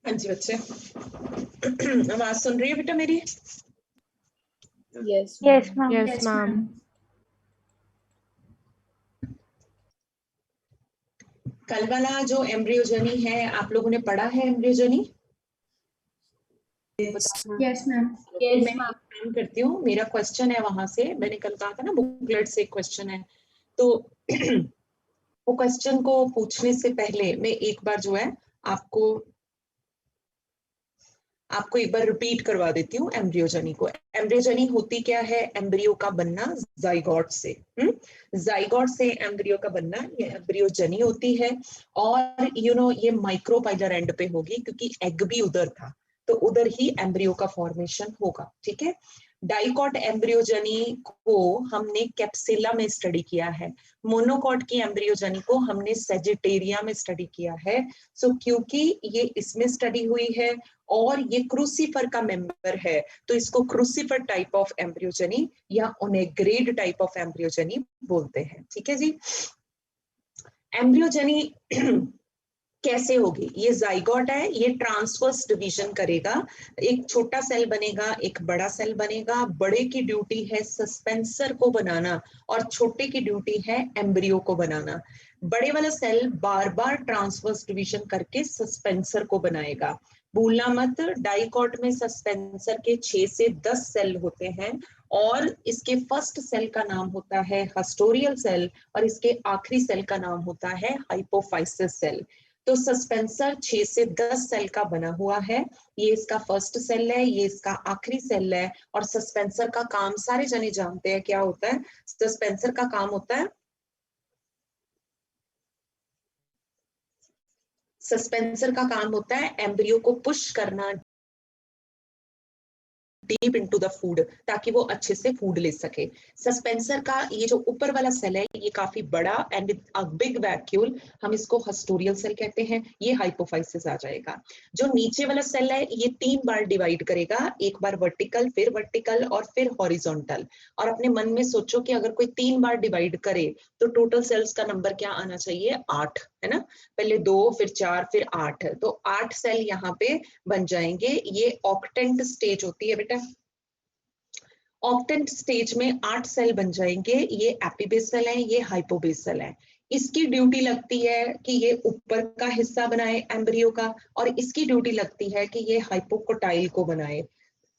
हाँ जी बच्चे, आवाज सुन रही है बेटा मेरी? Yes ma'am. Yes ma'am. कल वाला जो एम्ब्रियोजेनी है आप लोगों ने पढ़ा है? Embryogeny yes ma'am. मैं एक काम करती हूँ, मेरा क्वेश्चन है वहां से, मैंने कल कहा था ना बुकलेट से क्वेश्चन है, तो वो क्वेश्चन को पूछने से पहले मैं एक बार जो है आपको एक बार रिपीट करवा देती हूँ एम्ब्रियोजेनी को। एम्ब्रियोजेनी होती क्या है? एम्ब्रियो का बनना जाइगोट से। जाइगोट से एम्ब्रियो का बनना, ये एम्ब्रियोजेनी होती है। और ये माइक्रोपाइलर एंड पे होगी क्योंकि एग भी उधर था, तो उधर ही एम्ब्रियो का फॉर्मेशन होगा। ठीक है। डाइकॉट एम्ब्रियोजेनी को हमने कैप्सिला में स्टडी किया है, मोनोकॉट की एम्ब्रियोजेनी को हमने सेजिटेरिया में स्टडी किया है। सो क्योंकि ये इसमें स्टडी हुई है और ये क्रूसीफर का मेंबर है, तो इसको क्रूसीफर टाइप ऑफ एम्ब्रियोजेनी या ओनेग्रेड टाइप ऑफ एम्ब्रियोजेनी बोलते हैं। ठीक है जी। एम्ब्रियोजेनी कैसे होगी? ये जाइगोट है, ये ट्रांसवर्स डिवीजन करेगा, एक छोटा सेल बनेगा, एक बड़ा सेल बनेगा। बड़े की ड्यूटी है सस्पेंसर को बनाना और छोटे की ड्यूटी है एम्ब्रियो को बनाना। बड़े वाला सेल बार बार ट्रांसवर्स डिवीजन करके सस्पेंसर को बनाएगा। भूलना मत, डाइकॉट में सस्पेंसर के 6 से 10 सेल होते हैं और इसके फर्स्ट सेल का नाम होता है हस्टोरियल सेल और इसके आखिरी सेल का नाम होता है हाइपोफाइसिस सेल। तो सस्पेंसर 6 से 10 सेल का बना हुआ है। ये इसका फर्स्ट सेल है, ये इसका आखिरी सेल है। और सस्पेंसर का काम सारे जने जानते हैं क्या होता है। सस्पेंसर का काम होता है, सस्पेंसर का काम होता है एम्ब्रियो को पुश करना डीप इनटू द फूड, ताकि वो अच्छे से फूड ले सके। सस्पेंसर का ये जो ऊपर वाला सेल है ये काफी बड़ा and with a big vacuole, हम इसको हस्टोरियल सेल कहते हैं। ये हाइपोफाइसिस आ जाएगा। जो नीचे वाला सेल है ये 3 बार डिवाइड करेगा, एक बार वर्टिकल और फिर हॉरिजॉन्टल। और अपने मन में सोचो कि अगर कोई 3 बार डिवाइड करे तो टोटल सेल्स का नंबर क्या आना चाहिए? 8, है ना। पहले 2 फिर 4 फिर 8, तो 8 सेल यहाँ पे बन जाएंगे। ये ऑक्टेंट स्टेज होती है बेटा। ऑक्टेंट स्टेज में 8 सेल बन जाएंगे। ये एपिबेसल है, ये हाइपोबेसल है। इसकी ड्यूटी लगती है कि ये ऊपर का हिस्सा बनाए एम्ब्रियो का, और इसकी ड्यूटी लगती है कि ये हाइपोकोटाइल को बनाए।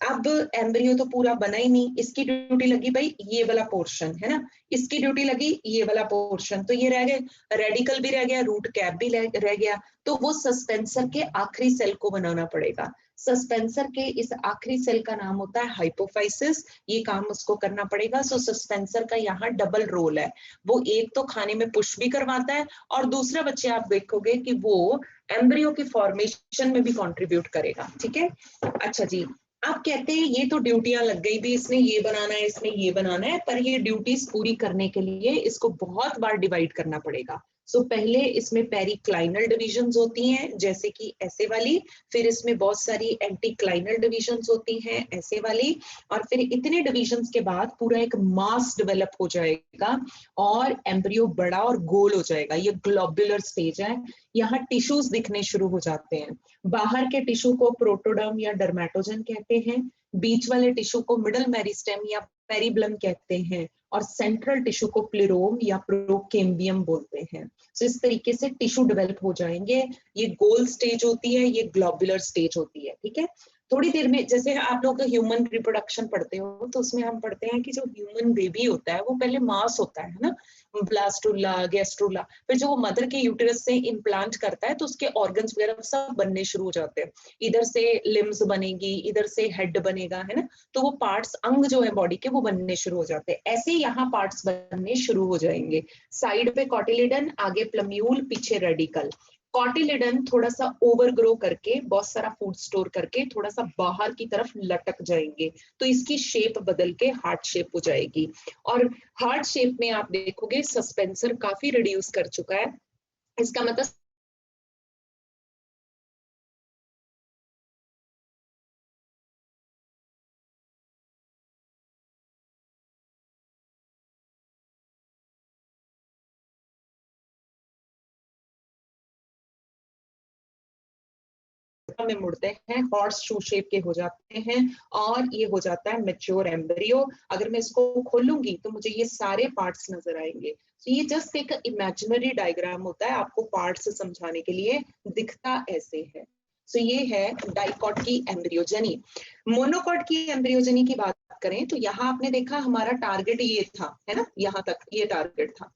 अब एम्ब्रियो तो पूरा बना ही नहीं, इसकी ड्यूटी लगी भाई ये वाला पोर्शन, है ना। इसकी ड्यूटी लगी ये वाला पोर्शन, तो ये रह गए, रेडिकल भी रह गया, रूट कैप भी रह गया। तो वो सस्पेंसर के आखिरी सेल को बनाना पड़ेगा। सस्पेंसर के इस आखिरी सेल का नाम होता है हाइपोफाइसिस, ये काम उसको करना पड़ेगा। सो सस्पेंसर का यहाँ डबल रोल है, वो एक तो खाने में पुश भी करवाता है और दूसरा बच्चे आप देखोगे कि वो एम्ब्रियो की फॉर्मेशन में भी कंट्रीब्यूट करेगा। ठीक है। अच्छा जी, आप कहते हैं ये तो ड्यूटियां लग गई भी, इसने ये बनाना है, इसने ये बनाना है, पर ये ड्यूटीज पूरी करने के लिए इसको बहुत बार डिवाइड करना पड़ेगा। सो पहले इसमें पेरिक्लाइनल डिविजन्स होती हैं जैसे कि ऐसे वाली, फिर इसमें बहुत सारी एंटीक्लाइनल डिविजन्स होती हैं ऐसे वाली, और फिर इतने डिविजन्स के बाद पूरा एक मास डेवलप हो जाएगा और एम्ब्रियो बड़ा और गोल हो जाएगा। ये ग्लोबुलर स्टेज है। यहाँ टिश्यूज दिखने शुरू हो जाते हैं। बाहर के टिश्यू को प्रोटोडर्म या डर्मेटोजन कहते हैं, बीच वाले टिश्यू को मिडल मेरिस्टेम या पेरिब्लम कहते हैं, और सेंट्रल टिश्यू को प्लेरोम या प्रोकेम्बियम बोलते हैं। तो इस तरीके से टिश्यू डेवलप हो जाएंगे। ये गोल स्टेज होती है, ये ग्लोबुलर स्टेज होती है। ठीक है। थोड़ी देर में जैसे आप लोग ह्यूमन रिप्रोडक्शन पढ़ते हो तो उसमें हम पढ़ते हैं कि जो ह्यूमन बेबी होता है वो पहले मास होता है ना, ब्लास्टुला, गैस्ट्रुला, फिर जो वो मदर के यूटेरस से इम्प्लांट करता है तो उसके ऑर्गन्स वगैरह सब बनने शुरू हो जाते हैं। इधर से लिम्स बनेगी, इधर से हेड बनेगा, है ना। तो वो पार्ट्स, अंग जो है बॉडी के, वो बनने शुरू हो जाते हैं। ऐसे यहाँ पार्ट्स बनने शुरू हो जाएंगे। साइड पे कॉटिलिडन, आगे प्लम्यूल, पीछे रेडिकल। कॉटिलिडन थोड़ा सा ओवर ग्रो करके, बहुत सारा फूड स्टोर करके थोड़ा सा बाहर की तरफ लटक जाएंगे, तो इसकी शेप बदल के हार्ट शेप हो जाएगी। और हार्ट शेप में आप देखोगे सस्पेंसर काफी रिड्यूस कर चुका है। इसका मतलब दिशा में मुड़ते हैं, हॉर्स शू शेप के हो जाते हैं और ये हो जाता है मैच्योर एम्ब्रियो। अगर मैं इसको खोलूंगी तो मुझे ये सारे पार्ट्स नजर आएंगे। तो ये जस्ट एक इमेजिनरी डायग्राम होता है, आपको पार्ट्स समझाने के लिए, दिखता ऐसे है। तो ये है डाइकॉट की एम्ब्रियोजेनी। मोनोकॉट की एम्ब्रियोजेनी की बात करें तो यहाँ आपने देखा हमारा टारगेट ये था, है ना, यहाँ तक ये टारगेट था।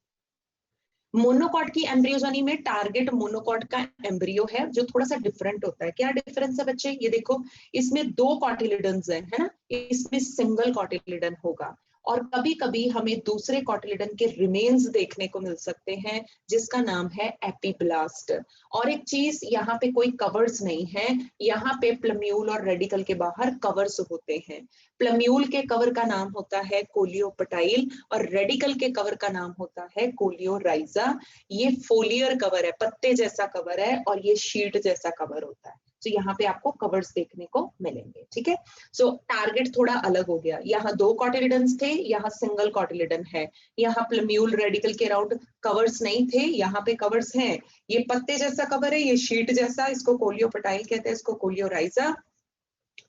मोनोकॉट की एम्ब्रियोजेनी में टारगेट मोनोकॉट का एम्ब्रियो है, जो थोड़ा सा डिफरेंट होता है। क्या डिफरेंस है बच्चे, ये देखो, इसमें 2 कॉटिलिडन्स है ना, इसमें सिंगल कॉटिलिडन होगा। और कभी कभी हमें दूसरे कॉटिलिडन के रिमेन्स देखने को मिल सकते हैं, जिसका नाम है एपिब्लास्ट। और एक चीज, यहाँ पे कोई कवर्स नहीं है, यहाँ पे प्लम्यूल और रेडिकल के बाहर कवर्स होते हैं। प्लम्यूल के कवर का नाम होता है कोलियोपटाइल और रेडिकल के कवर का नाम होता है कोलियोराइजा। ये फोलियर कवर है, पत्ते जैसा कवर है, और ये शीट जैसा कवर होता है। तो यहाँ पे आपको कवर्स देखने को मिलेंगे, ठीक है। सो टारगेट थोड़ा अलग हो गया, यहाँ 2 कॉटिलिडन्स थे, यहाँ सिंगल कॉटिलिडन है। यहाँ प्लम्यूल रेडिकल के अराउंड कवर्स नहीं थे, यहाँ पे कवर्स हैं। ये पत्ते जैसा कवर है, ये शीट जैसा, इसको कोलियोपटाइल कहते हैं, इसको कोलियोराइजा।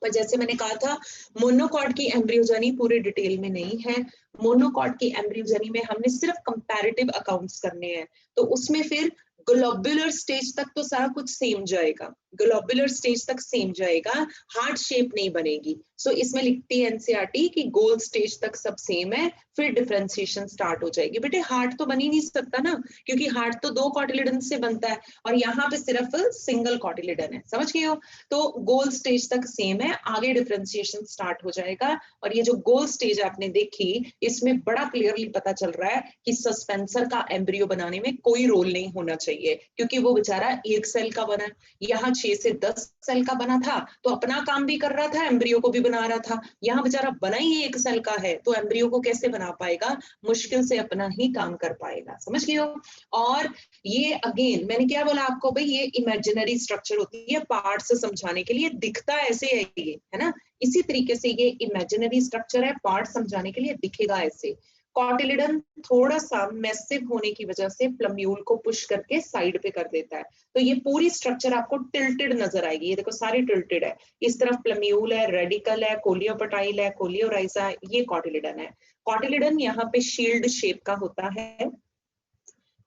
पर जैसे मैंने कहा था, मोनोकॉट की एम्ब्रियोजेनी पूरे डिटेल में नहीं है। मोनोकॉट की एम्ब्रियोजेनी में हमने सिर्फ कंपैरेटिव अकाउंट्स करने हैं, तो उसमें फिर ग्लोबुलर स्टेज तक तो सारा कुछ सेम जाएगा, ग्लोबुलर स्टेज तक सेम जाएगा, हार्ट शेप नहीं बनेगी। सो इसमें लिखती है एनसीईआरटी कि गोल स्टेज तक सब सेम है, फिर डिफरेंशिएशन स्टार्ट हो जाएगी। बेटे हार्ट तो बन ही नहीं सकता ना, क्योंकि हार्ट तो 2 कॉटिलिडन से बनता है और यहाँ पे सिर्फ सिंगल कॉटिलिडन है, समझ गए हो। तो गोल स्टेज तक सेम है, आगे डिफरेंशिएशन स्टार्ट हो जाएगा। और ये जो गोल स्टेज आपने देखी, इसमें बड़ा क्लियरली पता चल रहा है कि सस्पेंसर का एम्ब्रियो बनाने में कोई रोल नहीं होना चाहिए, क्योंकि वो बेचारा 1 सेल का बना, यहाँ 6 से 10 सेल का बना था, तो अपना काम भी कर रहा था, एम्ब्रियो को भी बना रहा था। यहाँ बेचारा बना ही 1 सेल का है, तो एम्ब्रियो को कैसे बना पाएगा, मुश्किल से अपना ही काम कर पाएगा, समझ गए हो। और ये अगेन मैंने क्या बोला आपको भाई, ये इमेजिनरी स्ट्रक्चर होती है, पार्ट्स से समझाने के लिए, दिखता ऐसे है ये, है ना। इसी तरीके से ये इमेजिनरी स्ट्रक्चर है, पार्ट समझाने के लिए दिखेगा ऐसे। कॉटिलिडन थोड़ा सा मैसिव होने की वजह से प्लम्यूल को पुश करके साइड पे कर देता है, तो ये पूरी स्ट्रक्चर आपको टिल्टेड नजर आएगी। ये देखो सारी टिल्टेड है, इस तरफ प्लम्यूल है, रेडिकल है, कोलियोपटाइल है, कोलियोराइजा, ये कॉटिलिडन है। कॉटिलिडन यहाँ पे शील्ड शेप का होता है,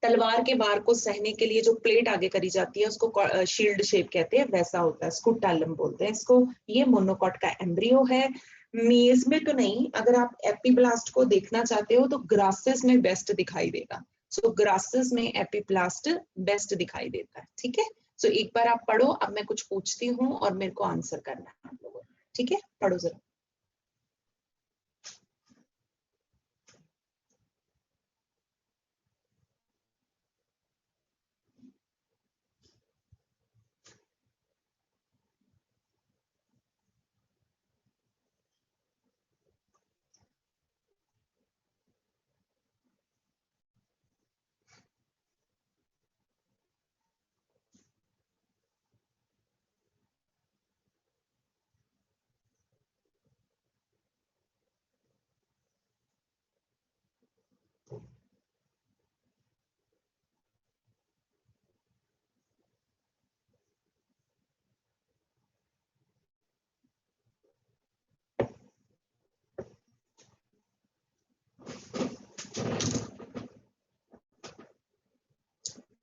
तलवार के वार को सहने के लिए जो प्लेट आगे करी जाती है उसको शील्ड शेप कहते हैं, वैसा होता है, स्कूटैलम बोलते हैं इसको। ये मोनोकॉट का एम्ब्रियो है। मेज में तो नहीं, अगर आप एपिब्लास्ट को देखना चाहते हो तो ग्रासेस में बेस्ट दिखाई देगा। सो ग्रासेस में एपिब्लास्ट बेस्ट दिखाई देता है, ठीक है। सो एक बार आप पढ़ो, अब मैं कुछ पूछती हूँ और मेरे को आंसर करना है आप लोगों, ठीक है, पढ़ो जरा।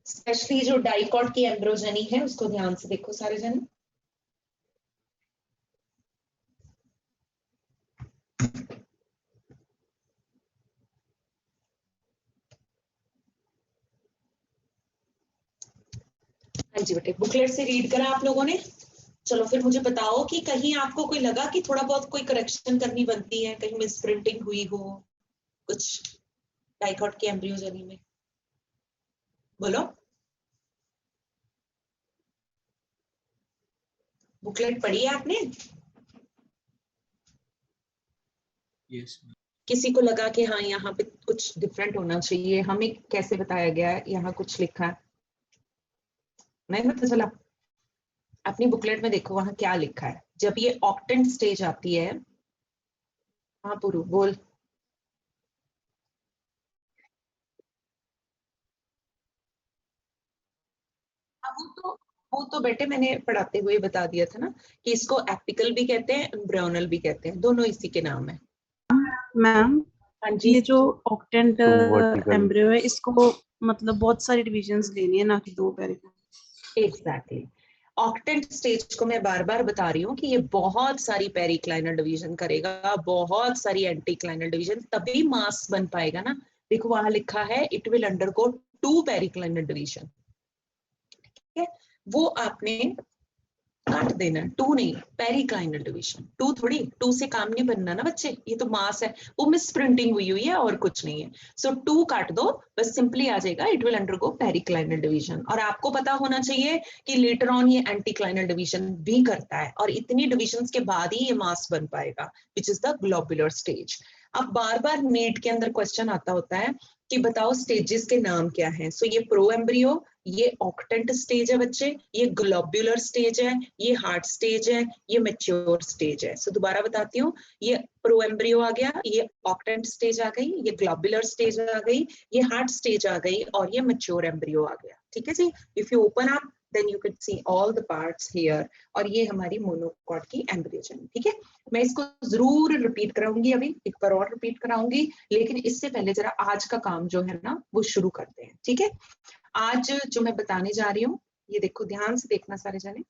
स्पेशली जो डाइकॉट की एम्ब्रोजेनी है उसको ध्यान से देखो सारे जन। हाँ जी बेटे, बुकलेट से रीड करा आप लोगों ने। चलो फिर मुझे बताओ कि कहीं आपको कोई लगा कि थोड़ा बहुत कोई करेक्शन करनी बनती है, कहीं मिस प्रिंटिंग हुई हो कुछ डाइकॉट की एम्ब्रियोजेनी में, बोलो। बुकलेट पढ़ी है आपने? यस। किसी को लगा कि हाँ यहाँ पे कुछ डिफरेंट होना चाहिए, हमें कैसे बताया गया है, यहाँ कुछ लिखा है, नहीं पता चला? अपनी बुकलेट में देखो वहां क्या लिखा है। जब ये ऑक्टेंट स्टेज आती है, हाँ पुरु बोल। अब वो तो बेटे मैंने पढ़ाते हुए बता दिया था ना कि इसको एपिकल भी कहते हैं, एम्ब्रियोनल भी कहते हैं, दोनों इसी के नाम है। मैम हाँ जी। ये जो ऑक्टेंट तो वर्टिकल एम्ब्रियो है इसको मतलब बहुत सारी डिविजन्स लेनी है ना कि दो पेरिक्लाइन। एग्जैक्टली ऑक्टेंट स्टेज को मैं बार बार बता रही हूँ कि ये बहुत सारी पेरिक्लाइनल डिवीजन करेगा, बहुत सारी एंटीक्लाइनल डिवीजन, तभी मास बन पाएगा ना। देखो वहां लिखा है it will undergo 2 periclinal division, ठीक है, वो आपने काट देना, 2 नहीं, पेरिक्लाइनल डिवीजन, 2 थोड़ी, 2 से काम नहीं बनना ना बच्चे, ये तो मास है, वो मिस प्रिंटिंग हुई है और कुछ नहीं है। सो 2 काट दो, बस सिंपली आ जाएगा it will undergo periclinal division. और आपको पता होना चाहिए कि लेटर ऑन ये एंटीक्लाइनल डिवीजन भी करता है, और इतनी डिविजन्स के बाद ही ये मास बन पाएगा, which is the globular stage. अब बार बार नीट के अंदर क्वेश्चन आता होता है कि बताओ स्टेजेस के नाम क्या हैं। सो ये प्रो एम्ब्रियो, ये ऑक्टेंट स्टेज है बच्चे, ये ग्लोब्यूलर स्टेज है, ये हार्ट स्टेज है, ये मैच्योर स्टेज है। सो दोबारा बताती हूँ, ये प्रो एम्ब्रियो आ गया, ये ऑक्टेंट स्टेज आ गई, ये ग्लोब्यूलर स्टेज आ गई, ये हार्ट स्टेज आ गई, और ये मैच्योर एम्ब्रियो आ गया। ठीक है जी, if you open up then you can see all the parts here। और ये हमारी मोनोकॉट की एम्ब्रियोजन, ठीक है। मैं इसको जरूर रिपीट कराऊंगी, अभी एक बार और रिपीट कराऊंगी, लेकिन इससे पहले जरा आज का काम जो है ना वो शुरू करते हैं, ठीक है। आज जो मैं बताने जा रही हूँ, ये देखो ध्यान से देखना सारे जने,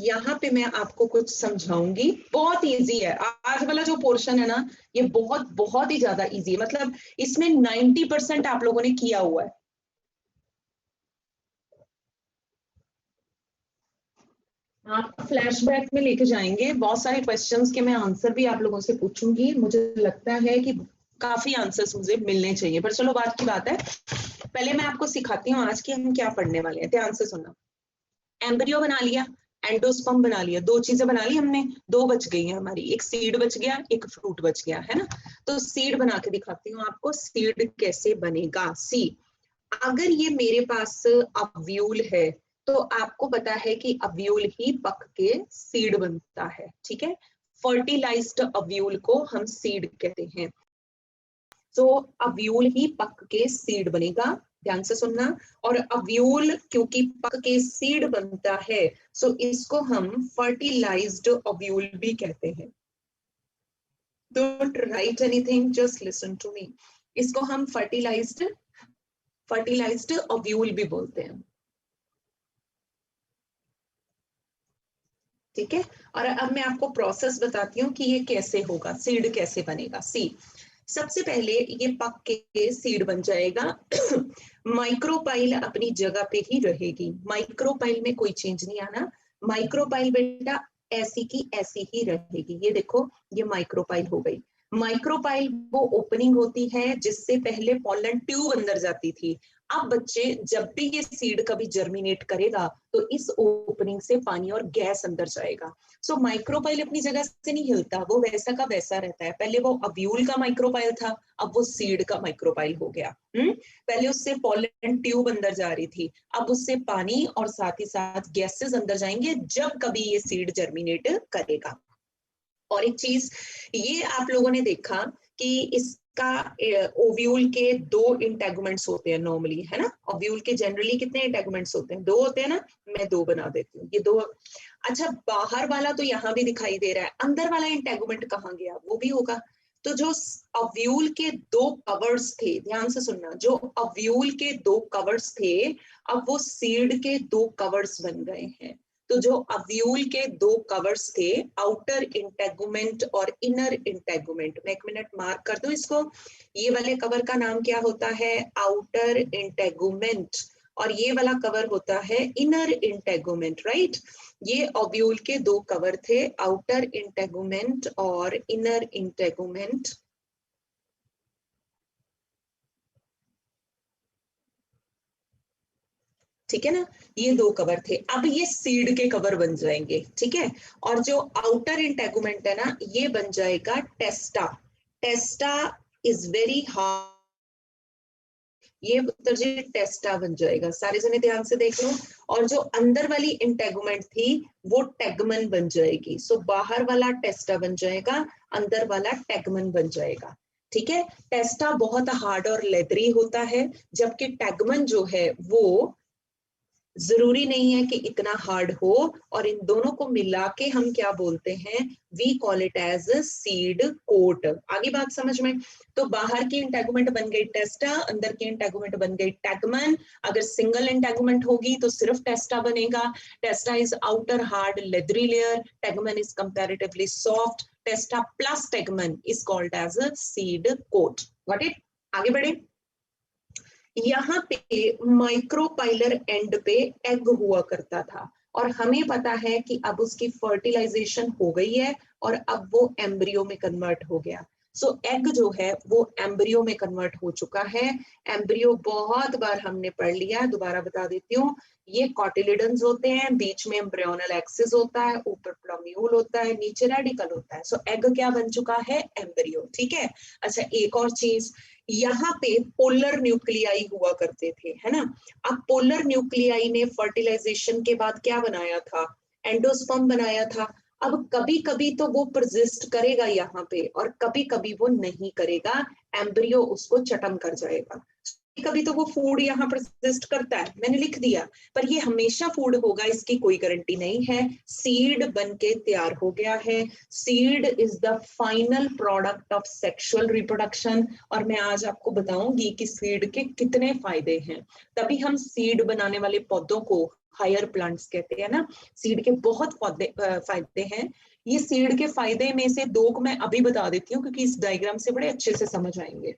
यहाँ पे मैं आपको कुछ समझाऊंगी, बहुत इजी है। आज वाला जो पोर्शन है ना ये बहुत बहुत ही ज्यादा इजी है, मतलब इसमें 90% आप लोगों ने किया हुआ है। आप फ्लैशबैक में लेके जाएंगे, बहुत सारे क्वेश्चंस के मैं आंसर भी आप लोगों से पूछूंगी, मुझे लगता है कि काफी आंसर्स मुझे मिलने चाहिए, पर चलो बात की बात है। पहले मैं आपको सिखाती हूँ आज की हम क्या पढ़ने वाले हैं, ध्यान से सुनना। एम्ब्रियो बना लिया, एंडोस्पर्म बना लिया, 2 चीजें बना ली हमने, 2 बच गई है हमारी, एक सीड बच गया, एक फ्रूट बच गया, है ना। तो सीड बना के दिखाती हूँ आपको, सीड कैसे बनेगा। सी, अगर ये मेरे पास अव्यूल है तो आपको पता है कि अव्यूल ही पक के सीड बनता है, ठीक है। फर्टिलाइज्ड अव्यूल को हम सीड कहते हैं। तो अव्यूल ही पक के सीड बनेगा, ध्यान से सुनना। और अव्यूल क्योंकि पक के सीड बनता है, सो इसको हम फर्टिलाइज्ड अव्यूल भी कहते हैं। Don't write anything, just listen to me. इसको हम फर्टिलाइज्ड अव्यूल भी बोलते हैं, ठीक है। और अब मैं आपको प्रोसेस बताती हूँ कि ये कैसे होगा, सीड कैसे बनेगा। सी, सबसे पहले ये पक के सीड बन जाएगा। माइक्रोपाइल अपनी जगह पे ही रहेगी, माइक्रोपाइल में कोई चेंज नहीं आना। माइक्रोपाइल बेटा ऐसी की ऐसी ही रहेगी। ये देखो ये माइक्रोपाइल हो गई। माइक्रोपाइल वो ओपनिंग होती है जिससे पहले पॉलन ट्यूब अंदर जाती थी। अब बच्चे जब भी ये सीड कभी जर्मिनेट करेगा तो इस ओपनिंग से पानी और गैस अंदर जाएगा। सो माइक्रोपाइल अपनी जगह से नहीं हिलता, वो वैसा का वैसा रहता है। पहले वो अव्यूल का माइक्रोपाइल था, अब वो सीड का माइक्रोपाइल हो गया। पहले उससे पॉलन ट्यूब अंदर जा रही थी, अब उससे पानी और साथ ही साथ गैसेस अंदर जाएंगे जब कभी ये सीड जर्मिनेट करेगा। और एक चीज ये आप लोगों ने देखा कि इसका ओव्यूल के 2 इंटेगुमेंट्स होते हैं नॉर्मली, है ना। ओव्यूल के जनरली कितने इंटेगुमेंट्स होते हैं, 2 होते हैं ना। मैं 2 बना देती हूँ, ये 2। अच्छा, बाहर वाला तो यहाँ भी दिखाई दे रहा है, अंदर वाला इंटेगुमेंट कहाँ गया, वो भी होगा। तो जो ओव्यूल के 2 कवर्स थे, ध्यान से सुनना, जो ओव्यूल के 2 कवर्स थे अब वो सीड के 2 कवर्स बन गए हैं। तो जो अव्यूल के 2 कवर्स थे, आउटर इंटेगुमेंट और इनर इंटेगुमेंट, मैं 1 मिनट मार्क कर दूं इसको। ये वाले कवर का नाम क्या होता है, आउटर इंटेगुमेंट, और ये वाला कवर होता है इनर इंटेगुमेंट, राइट। ये ओव्यूल के 2 कवर थे, आउटर इंटेगुमेंट और इनर इंटेगुमेंट। ठीक है ना, ये 2 कवर थे, अब ये सीड के कवर बन जाएंगे, ठीक है। और जो आउटर इंटेगुमेंट है ना, ये बन जाएगा टेस्टा। टेस्टा इज वेरी हार्ड, ये उत्तर जी टेस्टा बन जाएगा, सारे जने ध्यान से देख लो। और जो अंदर वाली इंटेगुमेंट थी वो टेगमन बन जाएगी। सो बाहर वाला टेस्टा बन जाएगा, अंदर वाला टेगमन बन जाएगा, ठीक है। टेस्टा बहुत हार्ड और लेदरी होता है, जबकि टेगमन जो है वो जरूरी नहीं है कि इतना हार्ड हो, और इन दोनों को मिला के हम क्या बोलते हैं, we call it as seed coat. आगे बात समझ में? तो बाहर की इंटेगुमेंट बन गई टेस्टा, अंदर की इंटेगुमेंट बन गई टेगमन। अगर सिंगल इंटेगुमेंट होगी तो सिर्फ टेस्टा बनेगा। Testa is outer hard leathery layer, tegmen is comparatively soft. Testa plus tegmen is called as a seed coat. Got it? आगे बढ़े। यहाँ पे माइक्रोपाइलर एंड पे एग हुआ करता था, और हमें पता है कि अब उसकी फर्टिलाइजेशन हो गई है और अब वो एम्ब्रियो में कन्वर्ट हो गया। सो एग जो है वो एम्ब्रियो में कन्वर्ट हो चुका है। एम्ब्रियो बहुत बार हमने पढ़ लिया, दोबारा बता देती हूँ। ये कॉटिलिडन्स होते हैं, बीच में एम्ब्रियोनल एक्सिस होता है, ऊपर प्लम्यूल होता है, नीचे रेडिकल होता है। सो एग क्या बन चुका है, एम्ब्रियो। ठीक है। अच्छा, एक और चीज, यहाँ पे पोलर न्यूक्लियाई हुआ करते थे, है ना। अब पोलर न्यूक्लियाई ने फर्टिलाइजेशन के बाद क्या बनाया था, एंडोस्पर्म बनाया था। अब कभी कभी तो वो परसिस्ट करेगा यहाँ पे, और कभी कभी वो नहीं करेगा, एम्ब्रियो उसको चटम कर जाएगा। कभी तो वो फूड यहाँ परसिस्ट करता है, मैंने लिख दिया, पर ये हमेशा फूड होगा इसकी कोई गारंटी नहीं है। सीड बन के तैयार हो गया है। Seed is the final product of sexual reproduction, और मैं आज आपको बताऊंगी कि सीड के कितने फायदे हैं। तभी हम सीड बनाने वाले पौधों को हायर प्लांट्स कहते हैं ना। सीड के बहुत फायदे हैं। ये सीड के फायदे में से दो को मैं अभी बता देती हूँ, क्योंकि इस डायग्राम से बड़े अच्छे से समझ आएंगे।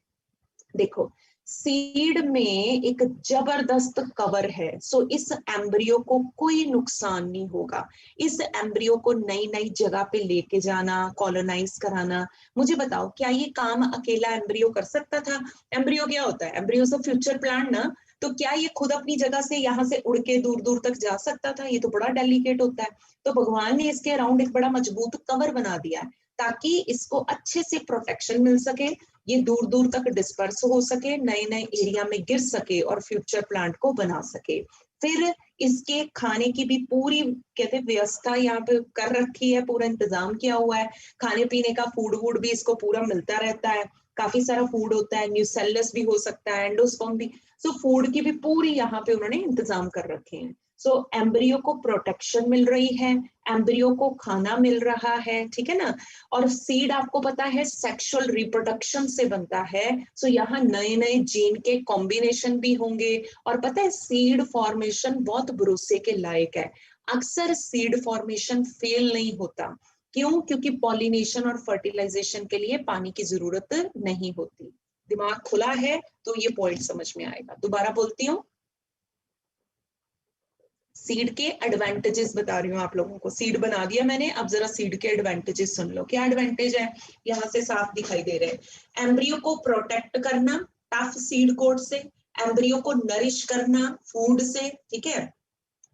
देखो, सीड में एक जबरदस्त कवर है, सो इस एम्ब्रियो को कोई नुकसान नहीं होगा। इस एम्ब्रियो को नई नई जगह पे लेके जाना, कॉलोनाइज कराना, मुझे बताओ क्या ये काम अकेला एम्ब्रियो कर सकता था? एम्ब्रियो क्या होता है, एम्ब्रियो से फ्यूचर प्लांट ना, तो क्या ये खुद अपनी जगह से यहाँ से उड़ के दूर दूर तक जा सकता था? ये तो बड़ा डेलिकेट होता है। तो भगवान ने इसके अराउंड एक बड़ा मजबूत कवर बना दिया है, ताकि इसको अच्छे से प्रोटेक्शन मिल सके, ये दूर दूर तक डिस्पर्स हो सके, नए नए एरिया में गिर सके और फ्यूचर प्लांट को बना सके। फिर इसके खाने की भी पूरी कहते व्यवस्था यहाँ पे कर रखी है, पूरा इंतजाम किया हुआ है। खाने पीने का फूड वूड भी इसको पूरा मिलता रहता है, काफी सारा फूड होता है, न्यूसेलस भी हो सकता है, एंडोस्पर्म भी। सो फूड की भी पूरी यहाँ पे उन्होंने इंतजाम कर रखे हैं। सो एम्ब्रियो को प्रोटेक्शन मिल रही है, एम्ब्रियो को खाना मिल रहा है, ठीक है ना। और सीड आपको पता है सेक्सुअल रिप्रोडक्शन से बनता है, सो यहाँ नए नए जीन के कॉम्बिनेशन भी होंगे। और पता है सीड फॉर्मेशन बहुत भरोसे के लायक है। अक्सर सीड फॉर्मेशन फेल नहीं होता, क्यों? क्योंकि पॉलिनेशन और फर्टिलाइजेशन के लिए पानी की जरूरत नहीं होती। दिमाग खुला है तो ये पॉइंट समझ में आएगा। दोबारा बोलती हूँ, सीड के एडवांटेजेस बता रही हूँ आप लोगों को। सीड बना दिया मैंने, अब जरा सीड के एडवांटेजेस सुन लो। क्या एडवांटेज है, यहाँ से साफ दिखाई दे रहे हैं। एम्ब्रियो को प्रोटेक्ट करना टफ सीड कोट से, एम्ब्रियो को नरिश करना फूड से, ठीक है।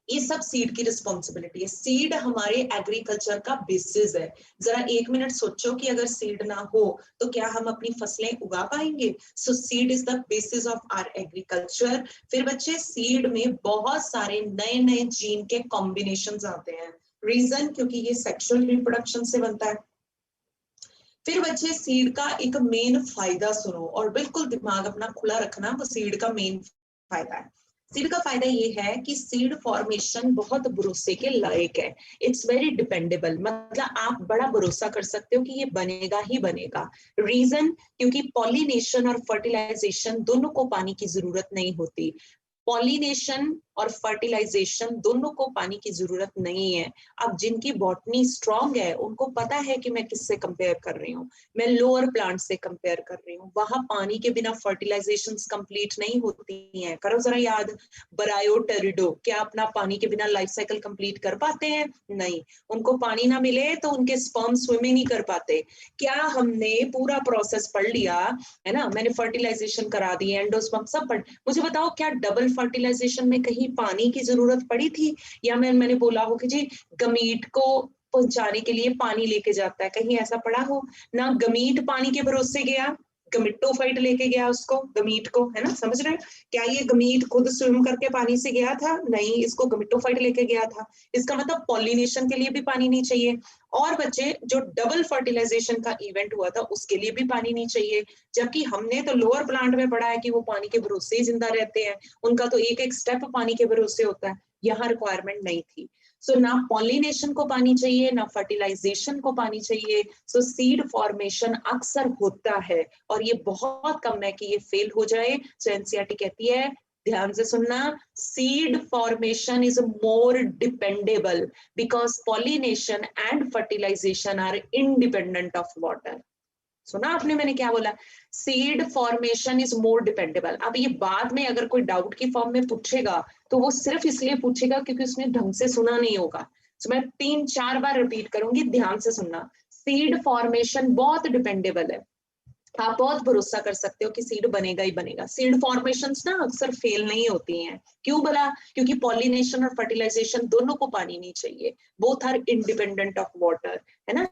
ये सब सीड की रिस्पॉन्सिबिलिटी है। सीड हमारे एग्रीकल्चर का बेसिस है। जरा एक मिनट सोचो कि अगर सीड ना हो तो क्या हम अपनी फसलें उगा पाएंगे? So seed is the basis of our agriculture. फिर बच्चे, सीड में बहुत सारे नए नए जीन के कॉम्बिनेशंस आते हैं। रीजन, क्योंकि ये सेक्सुअल रिप्रोडक्शन से बनता है। फिर बच्चे, सीड का एक मेन फायदा सुनो, और बिल्कुल दिमाग अपना खुला रखना, वो सीड का मेन फायदा है। सीड का फायदा ये है कि सीड फॉर्मेशन बहुत भरोसे के लायक है। इट्स वेरी डिपेंडेबल, मतलब आप बड़ा भरोसा कर सकते हो कि ये बनेगा ही बनेगा। रीजन, क्योंकि पॉलिनेशन और फर्टिलाइजेशन दोनों को पानी की जरूरत नहीं होती। पॉलिनेशन और फर्टिलाइजेशन दोनों को पानी की जरूरत नहीं है। अब जिनकी बॉटनी स्ट्रांग है उनको पता है कि मैं किससे कंपेयर कर रही हूँ, मैं लोअर प्लांट से कंपेयर कर रही हूँ। वहां पानी के बिना फर्टिलाइजेशन कंप्लीट नहीं होती हैं। करो जरा याद, बरायोटेरिडो क्या अपना पानी के बिना लाइफ साइकिल कंप्लीट कर पाते हैं? नहीं, उनको पानी ना मिले तो उनके स्पर्म स्विम ही नहीं कर पाते। क्या हमने पूरा प्रोसेस पढ़ लिया है ना, मैंने फर्टिलाइजेशन करा दी, एंडोस्पर्म सब पढ़, मुझे बताओ क्या डबल फर्टिलाइजेशन में कहीं पानी की जरूरत पड़ी थी? या मैंने बोला हो कि जी गमीट को पहुंचाने के लिए पानी लेके जाता है, कहीं ऐसा पड़ा हो? ना गमीट पानी के भरोसे गया, गमिटोफाइट लेके गया उसको, गमीट को, है ना, समझ रहे हैं? क्या ये गमीट खुद स्विम करके पानी से गया था? नहीं, इसको गमिटोफाइट लेके गया था। इसका मतलब पॉलिनेशन के लिए भी पानी नहीं चाहिए। और बच्चे, जो डबल फर्टिलाइजेशन का इवेंट हुआ था उसके लिए भी पानी नहीं चाहिए। जबकि हमने तो लोअर प्लांट में पढ़ा है कि वो पानी के भरोसे ही जिंदा रहते हैं, उनका तो एक एक स्टेप पानी के भरोसे होता है। यहाँ रिक्वायरमेंट नहीं थी। सो ना पॉलिनेशन को पानी चाहिए ना फर्टिलाइजेशन को पानी चाहिए। सो सीड फॉर्मेशन अक्सर होता है और ये बहुत कम है कि ये फेल हो जाए। सो एनसीईआरटी कहती है, ध्यान से सुनना, seed formation is more dependable because pollination and fertilization are independent of water. सुना आपने मैंने क्या बोला? Seed formation is more dependable. अब ये बाद में अगर कोई डाउट की फॉर्म में पूछेगा तो वो सिर्फ इसलिए पूछेगा क्योंकि उसने ढंग से सुना नहीं होगा। तो मैं 3-4 बार रिपीट करूंगी, ध्यान से सुनना। सीड फॉर्मेशन बहुत डिपेंडेबल है, आप बहुत भरोसा कर सकते हो कि सीड बनेगा ही बनेगा। सीड फॉर्मेशंस ना अक्सर फेल नहीं होती हैं। क्यों बोला? क्योंकि पॉलिनेशन और फर्टिलाइजेशन दोनों को पानी नहीं चाहिए, both are independent of water, है ना।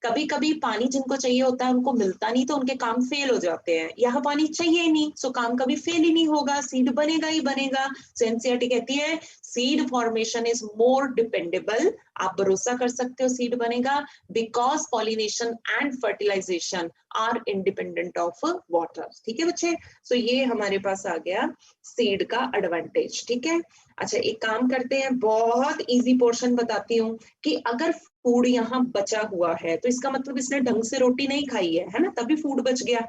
कभी कभी पानी जिनको चाहिए होता है उनको मिलता नहीं तो उनके काम फेल हो जाते हैं। यहाँ पानी चाहिए ही नहीं, सो काम कभी फेल ही नहीं होगा, सीड बनेगा ही बनेगा। सो एनसीईआरटी कहती है seed formation is more dependable, आप भरोसा कर सकते हो सीड बनेगा, because pollination and fertilization are independent of water. ठीक है बच्चे, सो ये हमारे पास आ गया सीड का एडवांटेज। ठीक है, अच्छा एक काम करते हैं, बहुत इजी पोर्शन बताती हूँ कि अगर फूड यहाँ बचा हुआ है तो इसका मतलब इसने ढंग से रोटी नहीं खाई है ना, तभी फूड बच गया।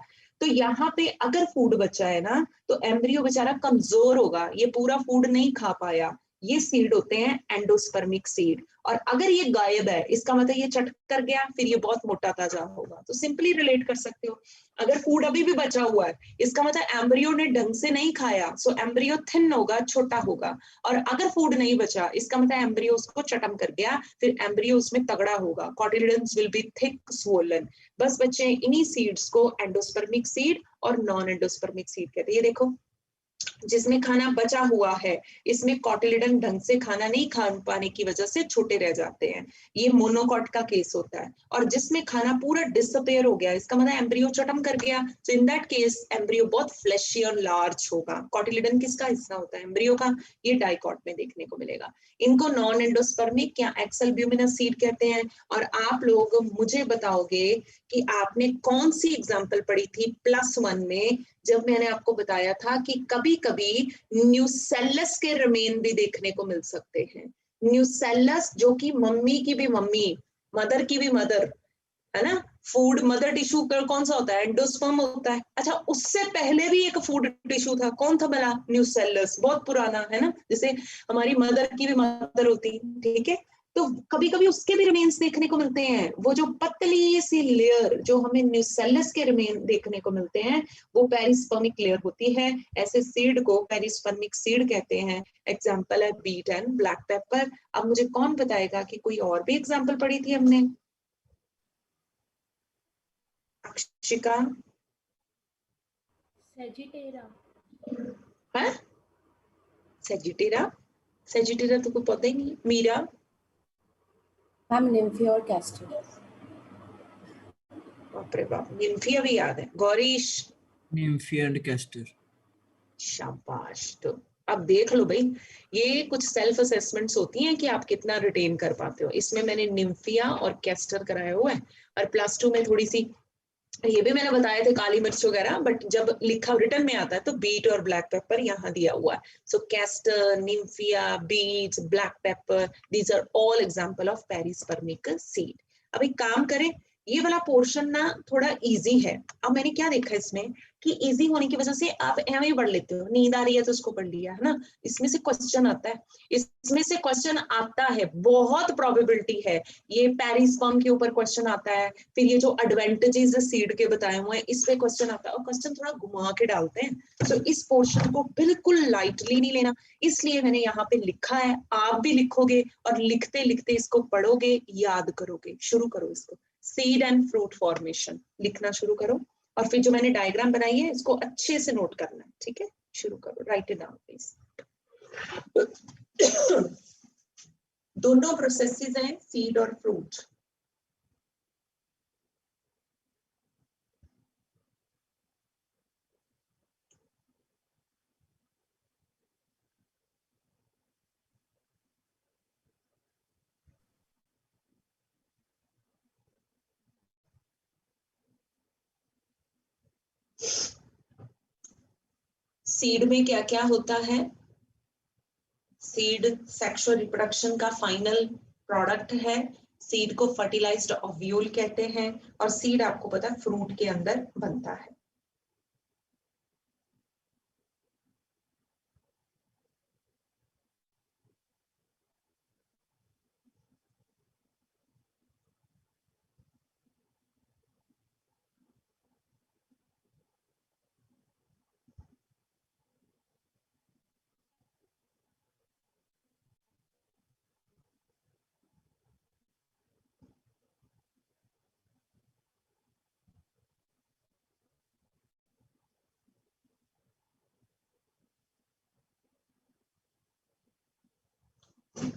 तो यहाँ पे अगर फूड बचा है ना तो एम्ब्रियो बेचारा कमजोर होगा, ये पूरा फूड नहीं खा पाया। ये सीड होते हैं एंडोस्पर्मिक सीड। और अगर ये गायब है इसका मतलब ये चट कर गया, फिर ये बहुत मोटा ताजा होगा। तो सिंपली रिलेट कर सकते हो, अगर फूड अभी भी बचा हुआ है इसका मतलब एम्ब्रियो ने ढंग से नहीं खाया, सो एम्ब्रियो थिन होगा, छोटा होगा। और अगर फूड नहीं बचा इसका मतलब एम्ब्रियो उसको चटम कर गया, फिर एम्ब्रियो उसमें तगड़ा होगा, cotyledons will be thick swollen. बस बच्चे इन्हीं सीड्स को एंडोस्पर्मिक सीड और नॉन एंडोस्पर्मिक सीड कहते हैं। ये देखो, जिसमें खाना बचा हुआ है इसमें कॉटिलिडन ढंग से खाना नहीं खा पाने की वजह से छोटे रह जाते हैं, ये मोनोकॉट का केस होता है। और जिसमें खाना पूरा डिसअपेयर हो गया इसका मतलब एम्ब्रियो चटम कर गया, तो इन दैट केस एम्ब्रियो बहुत फ्लैशी और लार्ज होगा। कॉटिलिडन किसका हिस्सा होता है? एम्ब्रियो का। ये डाइकॉट में देखने को मिलेगा। इनको नॉन एंडोस्पर्मिक या एक्सेलब्यूमिनस सीड कहते हैं। और आप लोग मुझे बताओगे कि आपने कौन सी एग्जाम्पल पढ़ी थी +1 में, जब मैंने आपको बताया था कि कभी कभी न्यूसेलस के रिमेन भी देखने को मिल सकते हैं। न्यूसेलस जो कि मम्मी की भी मम्मी, मदर की भी मदर, है ना। फूड मदर टिश्यू कौन सा होता है? एंडोस्पर्म होता है। अच्छा, उससे पहले भी एक फूड टिश्यू था, कौन था भला? न्यूसेलस, बहुत पुराना, है ना, जैसे हमारी मदर की भी मदर होती। ठीक है, तो कभी कभी उसके भी रिमेन्स देखने को मिलते हैं। वो जो पतली सी लेयर जो हमें न्यूसेलस के रिमेन देखने को मिलते हैं वो पेरिस्पर्मिक लेयर होती है। ऐसे सीड को पेरिस्पर्मिक सीड कहते हैं। एग्जाम्पल है बीट एंड ब्लैक पेपर। अब मुझे कौन बताएगा कि कोई और भी एग्जाम्पल पढ़ी थी हमने? अक्षिका? सेजिटेरा। है सेजिटेरा? सेजिटेरा तो कोई पता ही नहीं। मीरा? मैम निम्फिया और कैस्टर। बाप रे बाप, निम्फिया भी याद है। गौरीश? Nymphaea and castor. शाबाश। तो अब देख लो भाई, ये कुछ सेल्फ असेसमेंट्स होती हैं कि आप कितना रिटेन कर पाते हो। इसमें मैंने निम्फिया और कैस्टर कराया हुआ है। और +2 में थोड़ी सी ये भी मैंने बताया थे, काली मिर्च वगैरह, बट जब लिखा रिटर्न में आता है तो बीट और ब्लैक पेपर यहाँ दिया हुआ है। So castor, nymphaea, beet, black pepper, these are all example of perispermic seed. अब एक काम करें, ये वाला पोर्शन ना थोड़ा इजी है। अब मैंने क्या देखा इसमें कि इजी होने की वजह से आप एम ही पढ़ लेते हो, नींद आ रही है तो उसको पढ़ लिया, है ना। इसमें से क्वेश्चन आता है, इसमें से क्वेश्चन आता है, बहुत प्रोबेबिलिटी है ये पेरिस्पर्म के ऊपर क्वेश्चन आता है। फिर ये जो एडवांटेजेस सीड के बताए हुए हैं इस पे क्वेश्चन आता है, और क्वेश्चन थोड़ा घुमा के डालते हैं। तो इस पोर्शन को बिल्कुल लाइटली नहीं लेना, इसलिए मैंने यहाँ पे लिखा है। आप भी लिखोगे और लिखते लिखते इसको पढ़ोगे, याद करोगे। शुरू करो इसको, सीड एंड फ्रूट फॉर्मेशन लिखना शुरू करो। और फिर जो मैंने डायग्राम बनाई है इसको अच्छे से नोट करना है। ठीक है, शुरू करो, राइट इट डाउन प्लीज। दोनों प्रोसेसेस हैं, सीड और फ्रूट। सीड में क्या क्या होता है? सीड सेक्सुअल रिप्रोडक्शन का फाइनल प्रोडक्ट है। सीड को फर्टिलाइज्ड ओव्यूल कहते हैं और सीड आपको पता है फ्रूट के अंदर बनता है।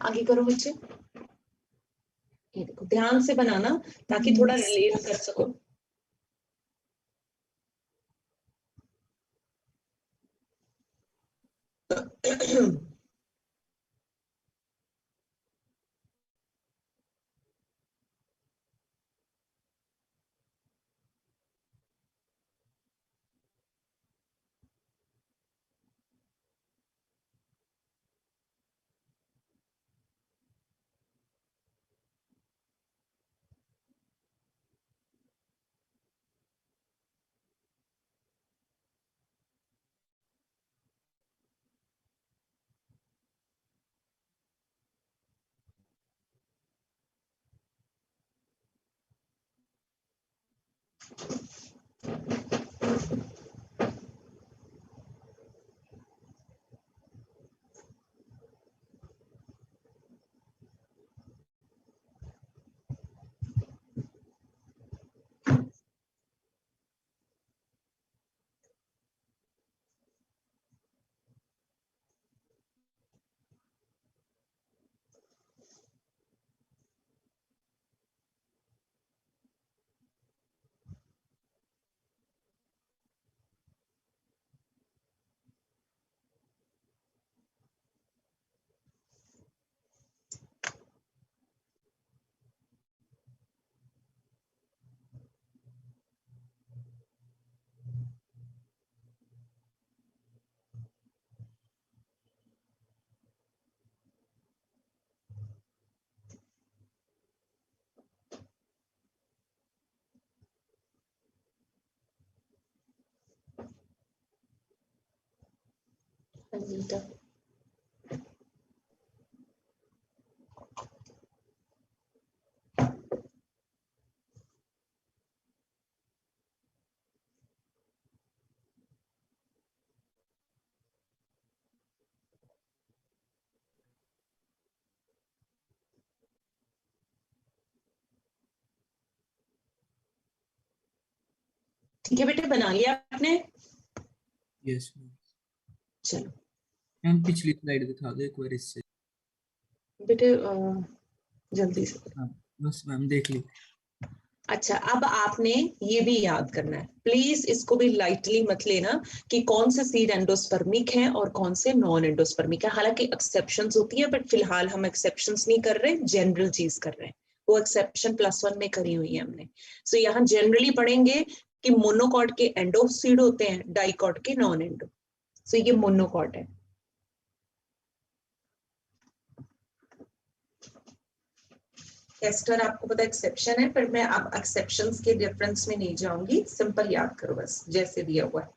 आगे करो बच्चे, ये देखो ध्यान से बनाना ताकि थोड़ा रिलेट कर सको। अनीता ठीक है बेटे, बना लिया आपने? Yes ma'am. चलो मैम पिछली स्लाइड दिखा दो एक बार इससे। बेटे जल्दी से। हाँ बस मैम देख ली। अच्छा, अब आपने ये भी याद करना है, प्लीज इसको भी लाइटली मत लेना कि कौन से सीड एंडोस्पर्मिक हैं और कौन से नॉन एंडोस्पर्मिक है। हालांकि एक्सेप्शंस होती है बट फिलहाल हम एक्सेप्शंस नहीं कर रहे, जनरल चीज कर रहे हैं। वो एक्सेप्शन +1 में करी हुई है हमने। सो यहाँ जनरली पढ़ेंगे कि मोनोकॉट के एंडो सीड होते हैं, डाइकॉट के नॉन एंडो। सो ये मोनोकॉट है। टेस्टर आपको पता एक्सेप्शन है, पर मैं अब एक्सेप्शंस के डिफरेंस में नहीं जाऊंगी, सिंपल याद करो बस जैसे दिया हुआ है।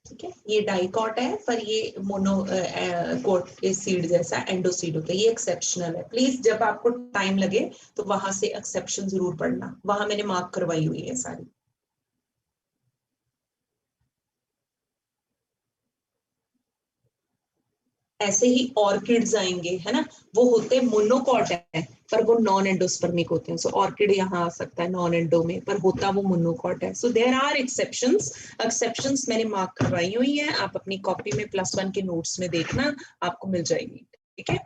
ठीक है, ये डाइकॉट है पर ये मोनो कोट के सीड जैसा एंडोसीड होता है, ये एक्सेप्शनल है। प्लीज जब आपको टाइम लगे तो वहां से एक्सेप्शन जरूर पढ़ना, वहां मैंने मार्क करवाई हुई है सारी। ऐसे ही ऑर्किड्स आएंगे, है ना, वो होते मोनोकॉट है पर वो नॉन एंडोस्पर्मिक होते हैं। सो ऑर्किड यहाँ आ सकता है नॉन एंडो में, पर होता वो मोनोकॉट है। So there are exceptions. Exceptions मैंने मार्क करवाई हुई है, आप अपनी कॉपी में +1 के नोट्स में देखना, आपको मिल जाएगी। ठीक है,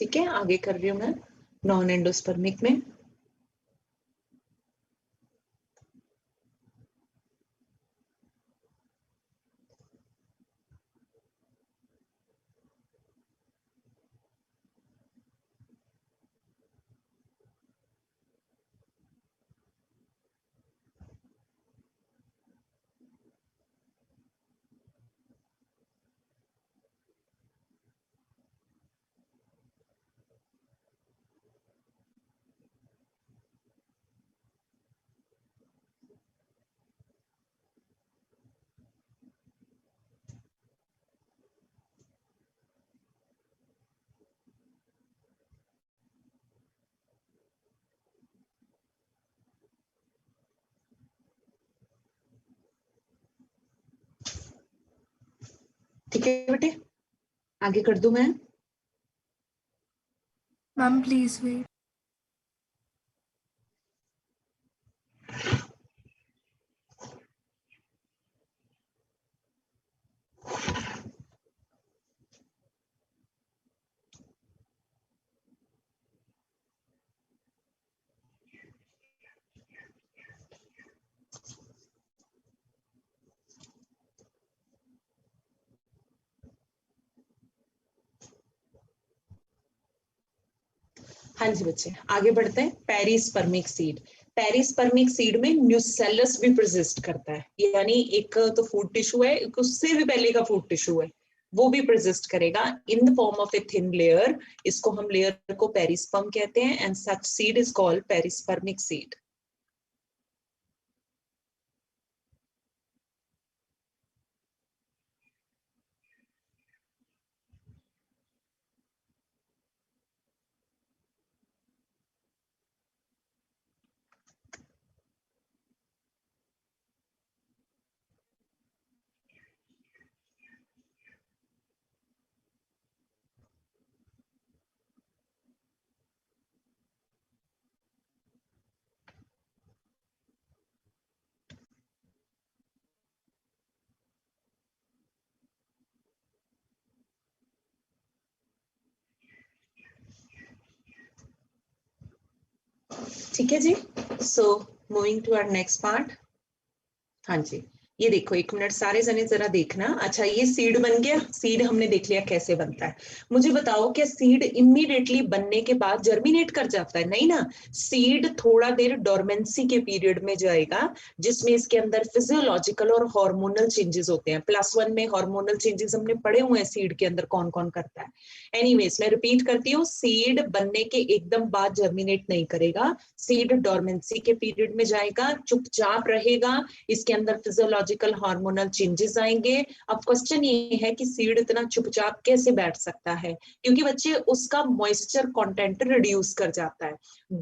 ठीक है, आगे कर रही हूँ मैं नॉन एंडोस्पर्मिक में। ठीक है बेटे, आगे कर दूं मैं। Ma'am please wait. हाँ जी बच्चे, आगे बढ़ते हैं। पेरिस्पर्मिक सीड, पेरिस्पर्मिक सीड में न्यूसेलस भी प्रेजिस्ट करता है, यानी एक तो फूड टिश्यू है, एक उससे भी पहले का फूड टिश्यू है, वो भी प्रेजिस्ट करेगा in the form of a thin layer. इसको हम लेयर को पेरिस्पर्म कहते हैं and such seed is called perispermic seed. ठीक है जी, so moving to our next part. हाँ जी, ये देखो, एक मिनट सारे जने जरा देखना। अच्छा, ये सीड बन गया, सीड हमने देख लिया कैसे बनता है। मुझे बताओ, क्या सीड इमीडिएटली बनने के बाद जर्मिनेट कर जाता है? नहीं ना, सीड थोड़ा देर डोरमेंसी के पीरियड में जाएगा, जिसमें इसके अंदर फिजियोलॉजिकल और हार्मोनल चेंजेस होते हैं। +1 में हार्मोनल चेंजेस हमने पढ़े हुए हैं सीड के अंदर कौन कौन करता है। एनीवेज, मैं रिपीट करती हूँ, सीड बनने के एकदम बाद जर्मिनेट नहीं करेगा, सीड डोरमेंसी के पीरियड में जाएगा, चुपचाप रहेगा, इसके अंदर फिजियोलॉजिकल हार्मोनल चेंजेस आएंगे। अब क्वेश्चन ये है कि सीड इतना चुपचाप कैसे बैठ सकता है? क्योंकि बच्चे उसका मॉइस्चर कंटेंट रिड्यूस कर जाता है,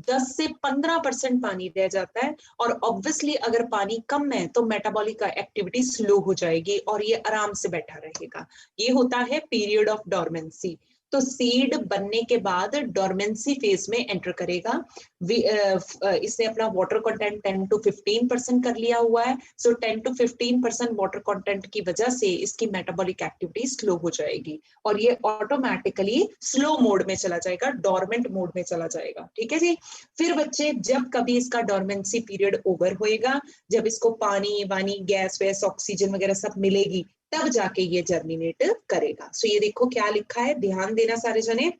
10 से 15% पानी रह जाता है, और ऑब्वियसली अगर पानी कम है तो मेटाबॉलिक एक्टिविटी स्लो हो जाएगी और ये आराम से बैठा रहेगा। ये होता है पीरियड ऑफ डोरमेंसी। तो सीड बनने के बाद डोरमेंसी फेज में एंटर करेगा। इसने अपना वाटर कंटेंट 10 to 15% कर लिया हुआ है, सो 10 to 15% वाटर कंटेंट की वजह से इसकी मेटाबॉलिक एक्टिविटी स्लो हो जाएगी और ये ऑटोमेटिकली स्लो मोड में चला जाएगा, डोरमेंट मोड में चला जाएगा। ठीक है जी। फिर बच्चे, जब कभी इसका डोरमेंसी पीरियड ओवर होएगा, जब इसको पानी वानी गैस वैस ऑक्सीजन वगैरह सब मिलेगी, तब जाके ये जर्मिनेट करेगा। सो ये देखो क्या लिखा है, ध्यान देना सारे जने,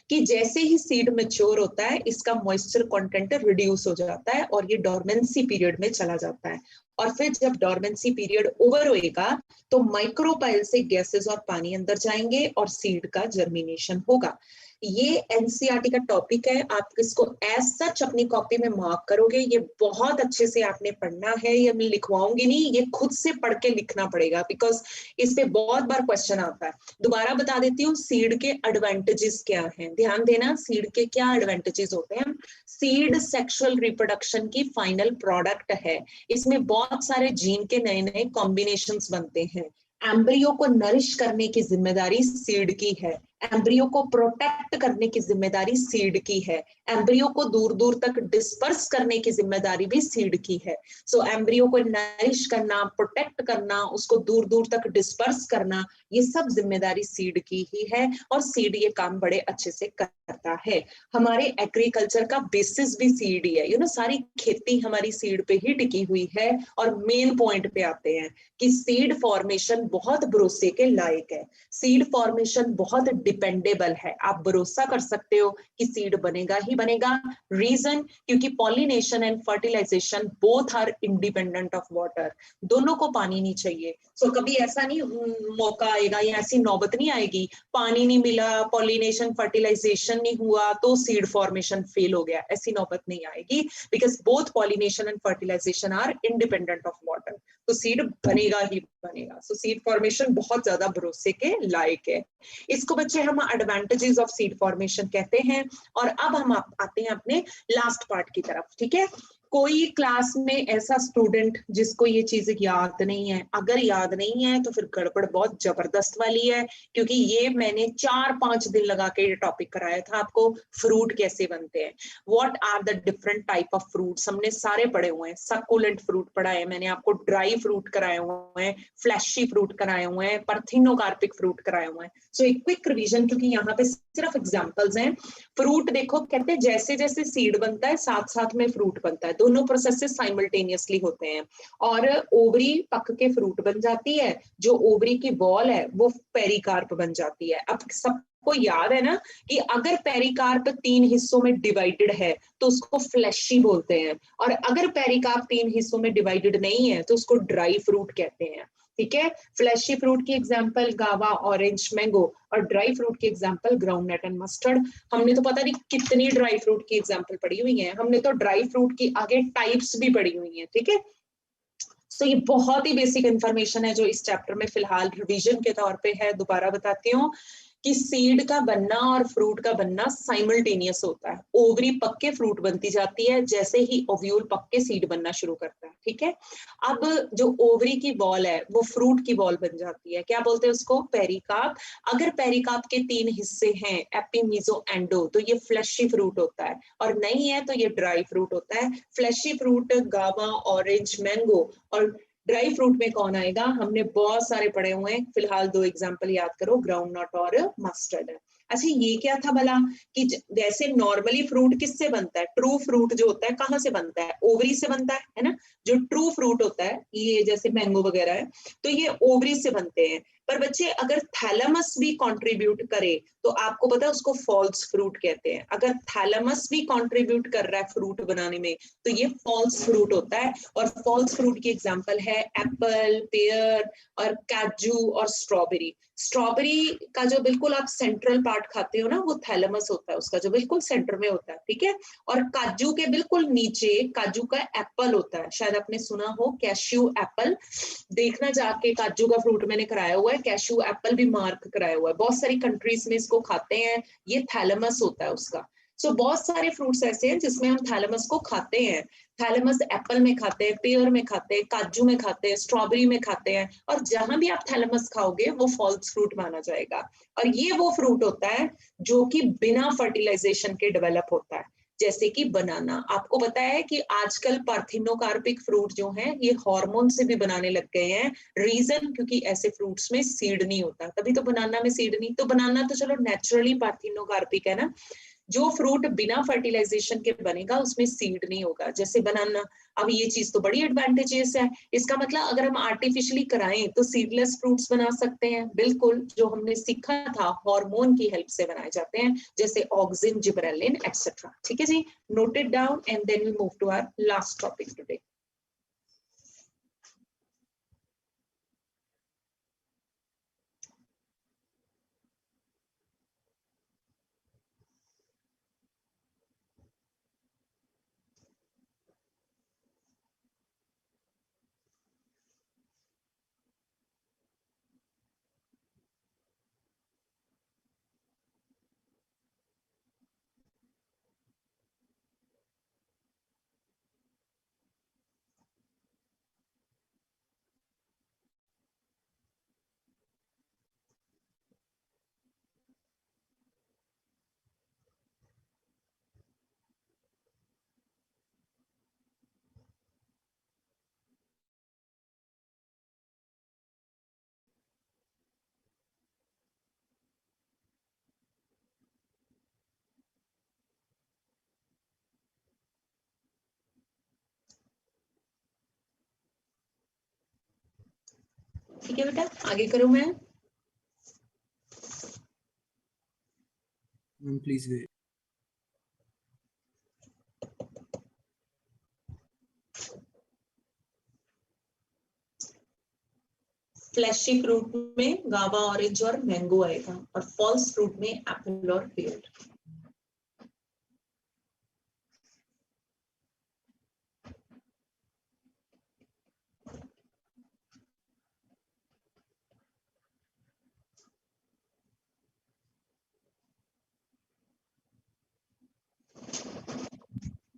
कि जैसे ही सीड मैच्योर होता है इसका मॉइस्चर कंटेंट रिड्यूस हो जाता है और ये डोरमेंसी पीरियड में चला जाता है। और फिर जब डोरमेंसी पीरियड ओवर होएगा तो माइक्रोपाइल से गैसेस और पानी अंदर जाएंगे और सीड का जर्मिनेशन होगा। ये एनसीईआरटी का टॉपिक है, आप इसको एज सच अपनी कॉपी में मार्क करोगे। ये बहुत अच्छे से आपने पढ़ना है, ये मैं लिखवाऊंगी नहीं, ये खुद से पढ़ के लिखना पड़ेगा, बिकॉज इस पे बहुत बार क्वेश्चन आता है। दोबारा बता देती हूँ, सीड के एडवांटेजेस क्या हैं, ध्यान देना। सीड के क्या एडवांटेजेस होते हैं? सीड सेक्सुअल रिप्रोडक्शन की फाइनल प्रोडक्ट है, इसमें बहुत सारे जीन के नए नए कॉम्बिनेशंस बनते हैं। एम्ब्रियो को नरिश करने की जिम्मेदारी सीड की है, एम्ब्रियो को प्रोटेक्ट करने की जिम्मेदारी सीड की है, एम्ब्रियो को दूर दूर तक डिस्पर्स करने की जिम्मेदारी भी सीड की है। सो एम्ब्रियो को नरिश करना, प्रोटेक्ट करना, उसको दूर दूर तक डिस्पर्स करना, ये सब जिम्मेदारी सीड की ही है और सीड ये काम बड़े अच्छे से करता है। हमारे एग्रीकल्चर का बेसिस भी सीड ही है, सारी खेती हमारी सीड पे ही टिकी हुई है। और मेन पॉइंट पे आते हैं कि सीड फॉर्मेशन बहुत भरोसे के लायक है, सीड फॉर्मेशन बहुत डिपेंडेबल है, आप भरोसा कर सकते हो कि सीड बनेगा ही बनेगा। रीजन, क्योंकि pollination and fertilization both are independent of water, दोनों को पानी नहीं चाहिए। सो कभी ऐसा नहीं मौका आएगा या ऐसी नौबत नहीं आएगी, पानी नहीं मिला, पॉलिनेशन फर्टिलाइजेशन नहीं हुआ तो सीड फॉर्मेशन फेल हो गया, ऐसी नौबत नहीं आएगी, because both pollination and fertilization are independent of water, तो सीड बनेगा ही बनेगा। सो सीड फॉर्मेशन बहुत ज्यादा भरोसे के लायक है। इसको बच्चे हम एडवांटेजेस ऑफ सीड फॉर्मेशन कहते हैं। और अब हम आते हैं अपने लास्ट पार्ट की तरफ, ठीक है। कोई क्लास में ऐसा स्टूडेंट जिसको ये चीज याद नहीं है, अगर याद नहीं है तो फिर गड़बड़ बहुत जबरदस्त वाली है, क्योंकि ये मैंने 4-5 दिन लगा के ये टॉपिक कराया था आपको, फ्रूट कैसे बनते हैं, what are the different type of fruits, हमने सारे पढ़े हुए हैं। सक्कुलेंट फ्रूट पढ़ा है मैंने आपको, ड्राई फ्रूट कराए हुए हैं, फ्लैशी फ्रूट कराए हुए हैं, परथिनोकार्पिक फ्रूट कराए हुए हैं। सो एक क्विक रिवीजन, क्योंकि यहाँ पे सिर्फ एग्जांपल्स हैं। फ्रूट देखो, कहते हैं जैसे जैसे सीड बनता है साथ साथ में फ्रूट बनता है, दोनों प्रोसेसेस साइमल्टेनियसली होते हैं। और ओवरी पक के फ्रूट बन जाती है, जो ओवरी की बॉल है वो पेरिकार्प बन जाती है। अब सबको याद है ना कि अगर पेरिकार्प 3 हिस्सों में डिवाइडेड है तो उसको फ्लैशी बोलते हैं, और अगर पेरिकार्प 3 हिस्सों में डिवाइडेड नहीं है तो उसको ड्राई फ्रूट कहते हैं, ठीक है। फ्लैशी फ्रूट की एग्जांपल गावा, ऑरेंज, मैंगो, और ड्राई फ्रूट की एग्जांपल ग्राउंडनट एंड मस्टर्ड। हमने तो पता नहीं कितनी ड्राई फ्रूट की एग्जांपल पढ़ी हुई है, हमने तो ड्राई फ्रूट की आगे टाइप्स भी पढ़ी हुई है, ठीक है। सो ये बहुत ही बेसिक इंफॉर्मेशन है जो इस चैप्टर में फिलहाल रिवीजन के तौर पे है। दोबारा बताती हूँ कि सीड का बनना और फ्रूट का बनना साइमल्टेनियस होता है। ओवरी पक के फ्रूट बनती जाती है जैसे ही ओव्यूल पक के सीड बनना शुरू करता है, ठीक है। अब जो ओवरी की बॉल है वो फ्रूट की बॉल बन जाती है, क्या बोलते हैं उसको, पेरिकार्प। अगर पेरिकार्प के 3 हिस्से हैं, एपी, मीजो, एंडो, तो ये फ्लैशी फ्रूट होता है, और नहीं है तो ये ड्राई फ्रूट होता है। फ्लैशी फ्रूट गावा, ऑरेंज, मैंगो, और ड्राई फ्रूट में कौन आएगा, हमने बहुत सारे पढ़े हुए हैं, फिलहाल 2 एग्जांपल याद करो, ग्राउंड नट और मस्टर्ड। अच्छा ये क्या था भला, कि वैसे नॉर्मली फ्रूट किससे बनता है, ट्रू फ्रूट जो होता है कहाँ से बनता है, ओवरी से बनता है ना। जो ट्रू फ्रूट होता है, ये जैसे मैंगो वगैरह है, तो ये ओवरी से बनते हैं। पर बच्चे अगर थैलेमस भी कंट्रीब्यूट करे तो आपको पता है उसको फॉल्स फ्रूट कहते हैं। अगर थैलेमस भी कंट्रीब्यूट कर रहा है फ्रूट बनाने में तो ये फॉल्स फ्रूट होता है। और फॉल्स फ्रूट की एग्जांपल है एप्पल, पेयर, और काजू और स्ट्रॉबेरी। स्ट्रॉबेरी का जो बिल्कुल आप सेंट्रल पार्ट खाते हो ना, वो थैलेमस होता है उसका, जो बिल्कुल सेंटर में होता है, ठीक है। और काजू के बिल्कुल नीचे काजू का एप्पल होता है, शायद आपने सुना हो कैश्यू एप्पल, देखना जाके, काजू का फ्रूट मैंने कराया हुआ है, कैश्यू एप्पल भी मार्क कराया हुआ है, बहुत सारी कंट्रीज में इसको खाते हैं, ये थैलेमस होता है उसका। सो बहुत सारे फ्रूट्स ऐसे हैं जिसमें हम थैलेमस को खाते हैं। थैलेमस एप्पल में खाते हैं, पेयर में खाते हैं, काजू में खाते हैं, स्ट्रॉबेरी में खाते हैं, और जहां भी आप थैलेमस खाओगे वो फॉल्स फ्रूट माना जाएगा। और ये वो फ्रूट होता है जो कि बिना फर्टिलाइजेशन के डेवलप होता है, जैसे कि बनाना। आपको पता है कि आजकल पार्थिनोकार्पिक फ्रूट जो हैं ये हार्मोन से भी बनाने लग गए हैं। रीजन, क्योंकि ऐसे फ्रूट्स में सीड नहीं होता, तभी तो बनाना में सीड नहीं, तो बनाना तो चलो नेचुरली पार्थिनोकार्पिक है ना। जो फ्रूट बिना फर्टिलाइजेशन के बनेगा उसमें सीड नहीं होगा, जैसे बनाना। अब ये चीज तो बड़ी एडवांटेजेस है। इसका मतलब अगर हम आर्टिफिशियली कराएं तो सीडलेस फ्रूट्स बना सकते हैं, बिल्कुल, जो हमने सीखा था हार्मोन की हेल्प से बनाए जाते हैं, जैसे ऑक्सिन, जिबरेलिन, एक्सेट्रा, ठीक है जी। Noted down and then we move to our last topic today. ठीक है बेटा, आगे करूं मैं? Ma'am please wait. Fleshy fruit में गावा, ऑरेंज और मैंगो आएगा, और फॉल्स फ्रूट में एप्पल और पेयर।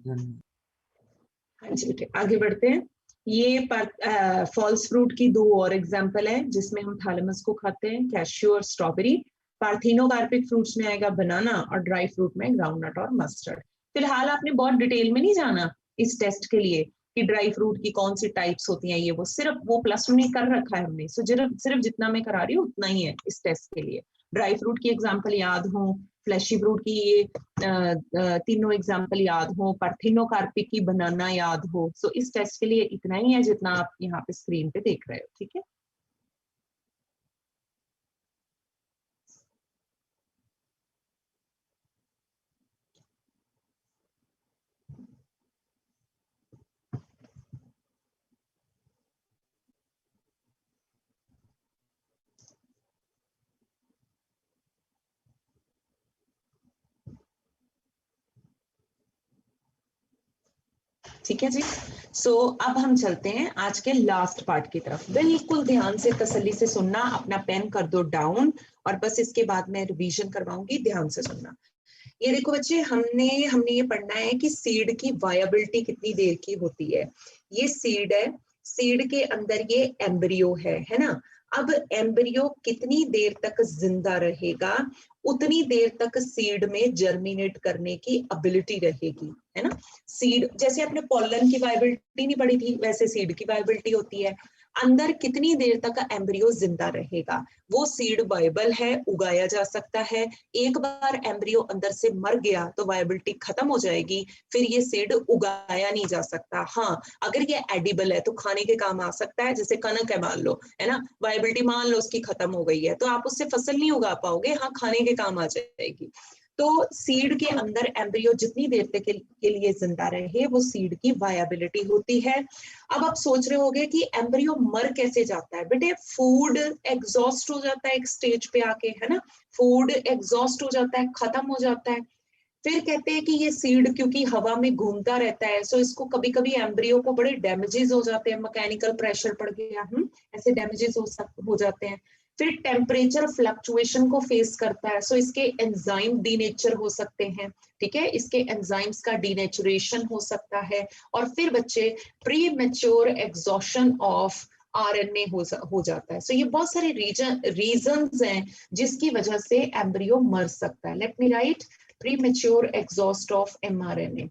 धन्यवाद। हाँ जी बेटे, आगे बढ़ते हैं। ये फॉल्स फ्रूट की दो और एग्जाम्पल है जिसमें हम थैलेमस को खाते हैं, कैश्यू और स्ट्रॉबेरी। पार्थिनोकार्पिक फ्रूट्स में आएगा बनाना, और ड्राई फ्रूट में ग्राउंडनट और मस्टर्ड। फिलहाल आपने बहुत डिटेल में नहीं जाना इस टेस्ट के लिए कि ड्राई फ्रूट की कौन सी टाइप्स होती हैं, ये वो सिर्फ वो प्लस में कर रखा है हमने। सो सिर्फ जितना मैं करा रही हूँ उतना ही है इस टेस्ट के लिए। ड्राई फ्रूट की एग्जाम्पल याद हो, फ्लैशी फ्रूट की ये तीनों एग्जाम्पल याद हो, पार्थिनोकार्पिक की बनाना याद हो। सो इस टेस्ट के लिए इतना ही है जितना आप यहाँ पे स्क्रीन पे देख रहे हो, ठीक है। ठीक है जी। सो अब हम चलते हैं आज के लास्ट पार्ट की तरफ। बिल्कुल ध्यान से तसल्ली से सुनना, अपना पेन कर दो डाउन, और बस इसके बाद मैं रिवीजन करवाऊंगी, ध्यान से सुनना। ये देखो बच्चे, हमने ये पढ़ना है कि सीड की वायबिलिटी कितनी देर की होती है। ये सीड है, सीड के अंदर ये एम्ब्रियो है ना। अब एम्ब्रियो कितनी देर तक जिंदा रहेगा, उतनी देर तक सीड में जर्मिनेट करने की एबिलिटी रहेगी, है ना। सीड, जैसे आपने पॉलन की वायबिलिटी नहीं पढ़ी थी, वैसे सीड की वायबिलिटी होती है। अंदर कितनी देर तक एम्ब्रियो जिंदा रहेगा, वो सीड वायबल है, उगाया जा सकता है। एक बार एम्ब्रियो अंदर से मर गया तो वायबिलिटी खत्म हो जाएगी, फिर ये सीड उगाया नहीं जा सकता। हाँ, अगर ये एडिबल है तो खाने के काम आ सकता है, जैसे कनक है मान लो, है ना, वायबिलिटी मान लो उसकी खत्म हो गई है तो आप उससे फसल नहीं उगा पाओगे, हाँ खाने के काम आ जाएगी। तो सीड के अंदर एम्ब्रियो जितनी देर तक के लिए जिंदा रहे वो सीड की वायबिलिटी होती है। अब आप सोच रहे होगे कि एम्ब्रियो मर कैसे जाता है। बेटे फूड एग्जॉस्ट हो जाता है एक स्टेज पे आके, है ना, फूड एग्जॉस्ट हो जाता है, खत्म हो जाता है। फिर कहते हैं कि ये सीड क्योंकि हवा में घूमता रहता है, सो इसको कभी कभी एम्ब्रियो को बड़े डैमेजेस हो जाते हैं, मैकेनिकल प्रेशर पड़ गया, ऐसे डैमेजेस हो जाते हैं। फिर टेम्परेचर फ्लक्चुएशन को फेस करता है, सो इसके एंजाइम डीनेचर हो सकते हैं, ठीक है, इसके एंजाइम्स का डीनेचुरेशन हो सकता है। और फिर बच्चे pre mature exhaustion of RNA हो जाता है। सो ये बहुत सारे रीजंस हैं जिसकी वजह से एम्ब्रियो मर सकता है। Let me right, premature exhaust of mRNA.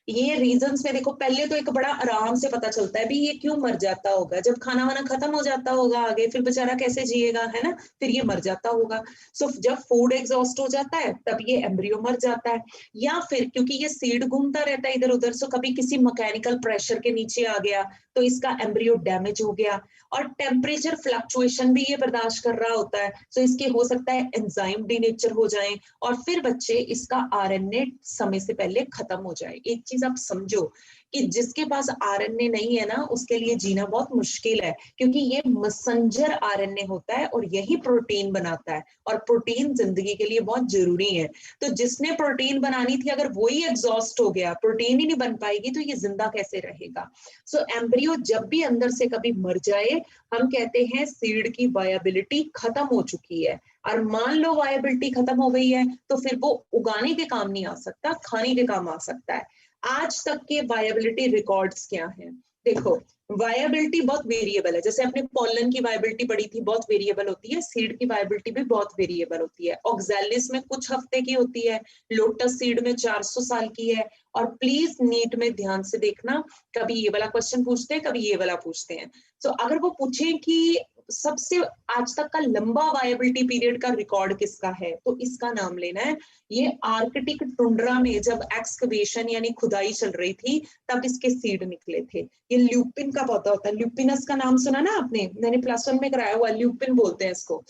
ये रीजंस में देखो, पहले तो एक बड़ा आराम से पता चलता है भी ये क्यों मर जाता होगा, जब खाना वाना खत्म हो जाता होगा आगे फिर बेचारा कैसे जिएगा, है ना, फिर ये मर जाता होगा। सो जब फूड एग्जॉस्ट हो जाता है तब ये एम्ब्रियो मर जाता है, या फिर क्योंकि ये सीड घूमता रहता है इधर उधर, सो कभी किसी मैकेनिकल प्रेशर के नीचे आ गया तो इसका एम्ब्रियो डैमेज हो गया। और टेम्परेचर फ्लक्चुएशन भी ये बर्दाश्त कर रहा होता है, सो इसके हो सकता है एंजाइम डीनेचर हो जाए, और फिर बच्चे इसका आरएनए समय से पहले खत्म हो जाए। एक चीज आप समझो कि जिसके पास आरएनए नहीं है ना उसके लिए जीना बहुत मुश्किल है, क्योंकि ये मैसेंजर आरएनए होता है और यही प्रोटीन बनाता है, और प्रोटीन जिंदगी के लिए बहुत जरूरी है। तो जिसने प्रोटीन बनानी थी अगर वही एग्जॉस्ट हो गया, प्रोटीन ही नहीं बन पाएगी, तो ये जिंदा कैसे रहेगा। सो एम्ब्रियो जब भी अंदर से कभी मर जाए, हम कहते हैं सीड की वायबिलिटी खत्म हो चुकी है। और मान लो वायबिलिटी खत्म हो गई है तो फिर वो उगाने के काम नहीं आ सकता, खाने के काम आ सकता है। आज तक के वायबिलिटी रिकॉर्ड्स क्या हैं? देखो, वायबिलिटी बहुत वेरिएबल है, जैसे आपने पॉलन की वायबिलिटी पढ़ी थी, बहुत वेरिएबल होती है। सीड की वायबिलिटी भी बहुत वेरिएबल होती है। ऑक्सैलिस में कुछ हफ्ते की होती है, लोटस सीड में 400 साल की है। और प्लीज नीट में ध्यान से देखना, कभी ये वाला क्वेश्चन पूछते हैं, कभी ये वाला पूछते हैं। सो अगर वो पूछे कि सबसे आज तक का लंबा वायबिलिटी पीरियड का रिकॉर्ड किसका है, तो इसका नाम लेना है। ये आर्कटिक टुंड्रा में जब एक्सकवेशन यानी खुदाई चल रही थी तब इसके सीड निकले थे। ये ल्यूपिन का पौधा होता है, ल्यूपिनस का नाम सुना ना आपने, मैंने +1 में कराया हुआ, ल्यूपिन बोलते हैं इसको।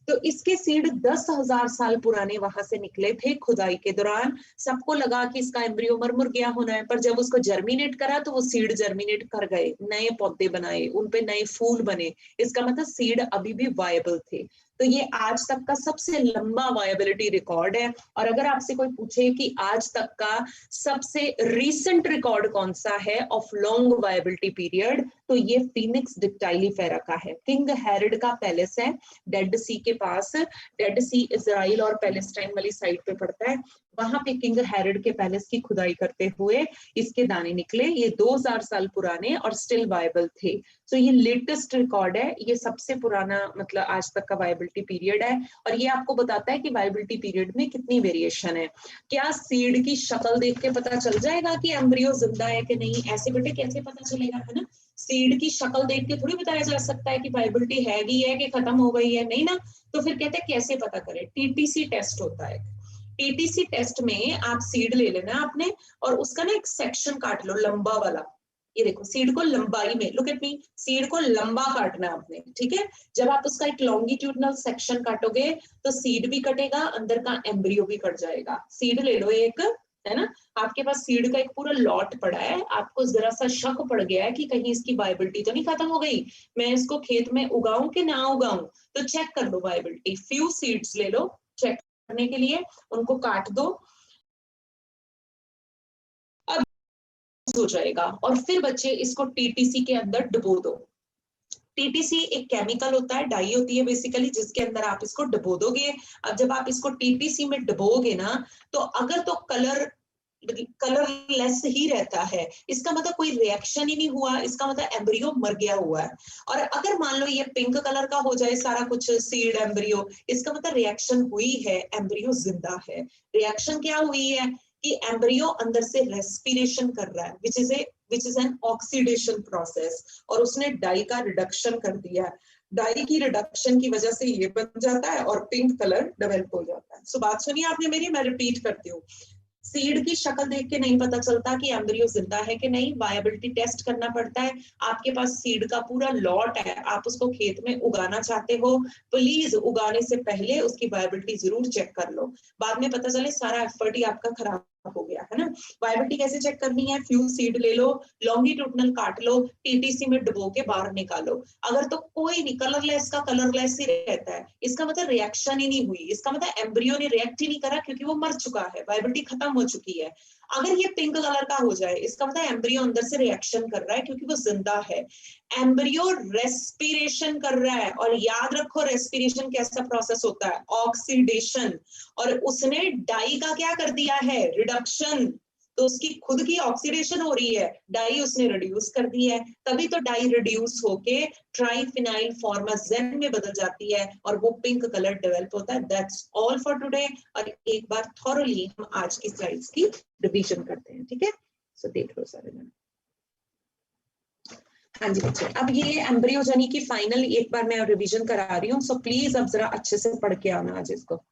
तो इसके सीड 10,000 साल पुराने वहां से निकले थे खुदाई के दौरान। सबको लगा कि इसका एम्ब्रियो मर गया होना है, पर जब उसको जर्मिनेट करा तो वो सीड जर्मिनेट कर गए, नए पौधे बनाए, उनपे नए फूल बने। इसका मतलब सीड अभी भी वायबल थे। तो ये आज तक का सबसे लंबा वायबिलिटी रिकॉर्ड है। और अगर आपसे कोई पूछे कि आज तक का सबसे रीसेंट रिकॉर्ड कौन सा है ऑफ लॉन्ग वायबिलिटी पीरियड, तो ये फीनिक्स डिक्टाइलीफेरा का है। किंग हेरोड का पैलेस है डेड सी के पास, डेड सी इजराइल और पैलेस्टाइन वाली साइड पे पड़ता है। वहां पे किंग हेरोड के पैलेस की खुदाई करते हुए इसके दाने निकले। ये 2000 साल पुराने और स्टिल वायबल थे। तो ये लेटेस्ट रिकॉर्ड है, ये सबसे पुराना मतलब आज तक का वायबिलिटी पीरियड है। और ये आपको बताता है कि वायबिलिटी पीरियड में कितनी वेरिएशन है। क्या सीड की शक्ल देख के पता चल जाएगा कि एम्ब्रियो जिंदा है कि नहीं? ऐसे बेटे कैसे पता चलेगा, है ना? सीड की शक्ल देख के थोड़ी बताया जा सकता है कि वायबिलिटी हैगी है कि खत्म हो गई है, नहीं ना। तो फिर कहते हैं कैसे पता करें? टीटीसी टेस्ट होता है। टीटीसी टेस्ट में आप सीड ले लेना आपने और उसका ना एक सेक्शन काट लो लंबा वाला। ये देखो सीड को लंबाई में, लुक एट मी, सीड को लंबा काटना आपने, ठीक है। जब आप उसका एक लॉन्गिट्यूडनल सेक्शन काटोगे तो सीड भी कटेगा, अंदर का एम्ब्रियो भी कट जाएगा। सीड ले लो एक, है ना, आपके पास सीड का एक पूरा लॉट पड़ा है, आपको जरा सा शक पड़ गया है कि कहीं इसकी वायबिलिटी तो नहीं खत्म हो गई, मैं इसको खेत में उगाऊं कि ना उगाऊं, तो चेक कर लो वायबिलिटी। फ्यू सीड्स ले लो चेक करने के लिए, उनको काट दो, अब हो जाएगा। और फिर बच्चे इसको टीटीसी के अंदर डुबो दो। टीटीसी एक केमिकल होता है, डाई होती है बेसिकली, जिसके अंदर आप इसको डुबो दोगे। अब जब आप इसको टीटीसी में डुबोगे ना, तो अगर तो कलरलेस ही रहता है, इसका मतलब कोई रिएक्शन ही नहीं हुआ, इसका मतलब एम्ब्रियो मर गया हुआ है। और अगर मान लो ये पिंक कलर का हो जाए सारा कुछ सीड एम्ब्रियो, इसका मतलब रिएक्शन हुई है, एम्ब्रियो जिंदा है। रिएक्शन क्या हुई है कि एम्ब्रियो अंदर से रेस्पिरेशन कर रहा है, which is an oxidation process, और उसने डाई का रिडक्शन कर दिया है। डाई की रिडक्शन की वजह से ये बन जाता है और पिंक कलर डेवलप हो जाता है। सो बात सुनिए आपने मेरी, मैं रिपीट करती हूँ। सीड की शक्ल देख के नहीं पता चलता कि एम्ब्रियो जिंदा है कि नहीं, वायबिलिटी टेस्ट करना पड़ता है। आपके पास सीड का पूरा लॉट है, आप उसको खेत में उगाना चाहते हो, प्लीज उगाने से पहले उसकी वायबिलिटी जरूर चेक कर लो, बाद में पता चले सारा एफर्ट ही आपका खराब हो गया, है ना। वायबिलिटी कैसे चेक करनी है? फ्यू सीड ले लो, लॉन्गिट्यूडनल काट लो, टीटीसी में डुबो के बाहर निकालो। अगर तो कोई नहीं, कलरलेस का कलरलेस ही रहता है, इसका मतलब रिएक्शन ही नहीं हुई, इसका मतलब एम्ब्रियो ने रिएक्ट ही नहीं करा क्योंकि वो मर चुका है, वायबिलिटी खत्म हो चुकी है। अगर ये पिंक कलर का हो जाए, इसका मतलब एम्ब्रियो अंदर से रिएक्शन कर रहा है क्योंकि वो जिंदा है। एम्ब्रियो रेस्पिरेशन कर रहा है, और याद रखो रेस्पिरेशन कैसा प्रोसेस होता है? ऑक्सीडेशन। और उसने डाई का क्या कर दिया है? रिडक्शन। तो उसकी खुद की ऑक्सीडेशन हो रही है, डाई उसने रिड्यूस कर दी है, तभी तो डाई रिड्यूस होके ट्राइफिनाइल फॉर्माजेन में बदल जाती है और वो पिंक कलर डेवलप होता है। That's all for today. और एक बार थॉरली हम आज की स्लाइड्स की रिवीजन करते हैं, ठीक है। सो देख लो सारे। हाँ जी बच्चे, अब ये एम्ब्रियोजेनी की फाइनल एक बार मैं रिवीजन करा रही हूँ, सो प्लीज अब जरा अच्छे से पढ़ के आना आज इसको।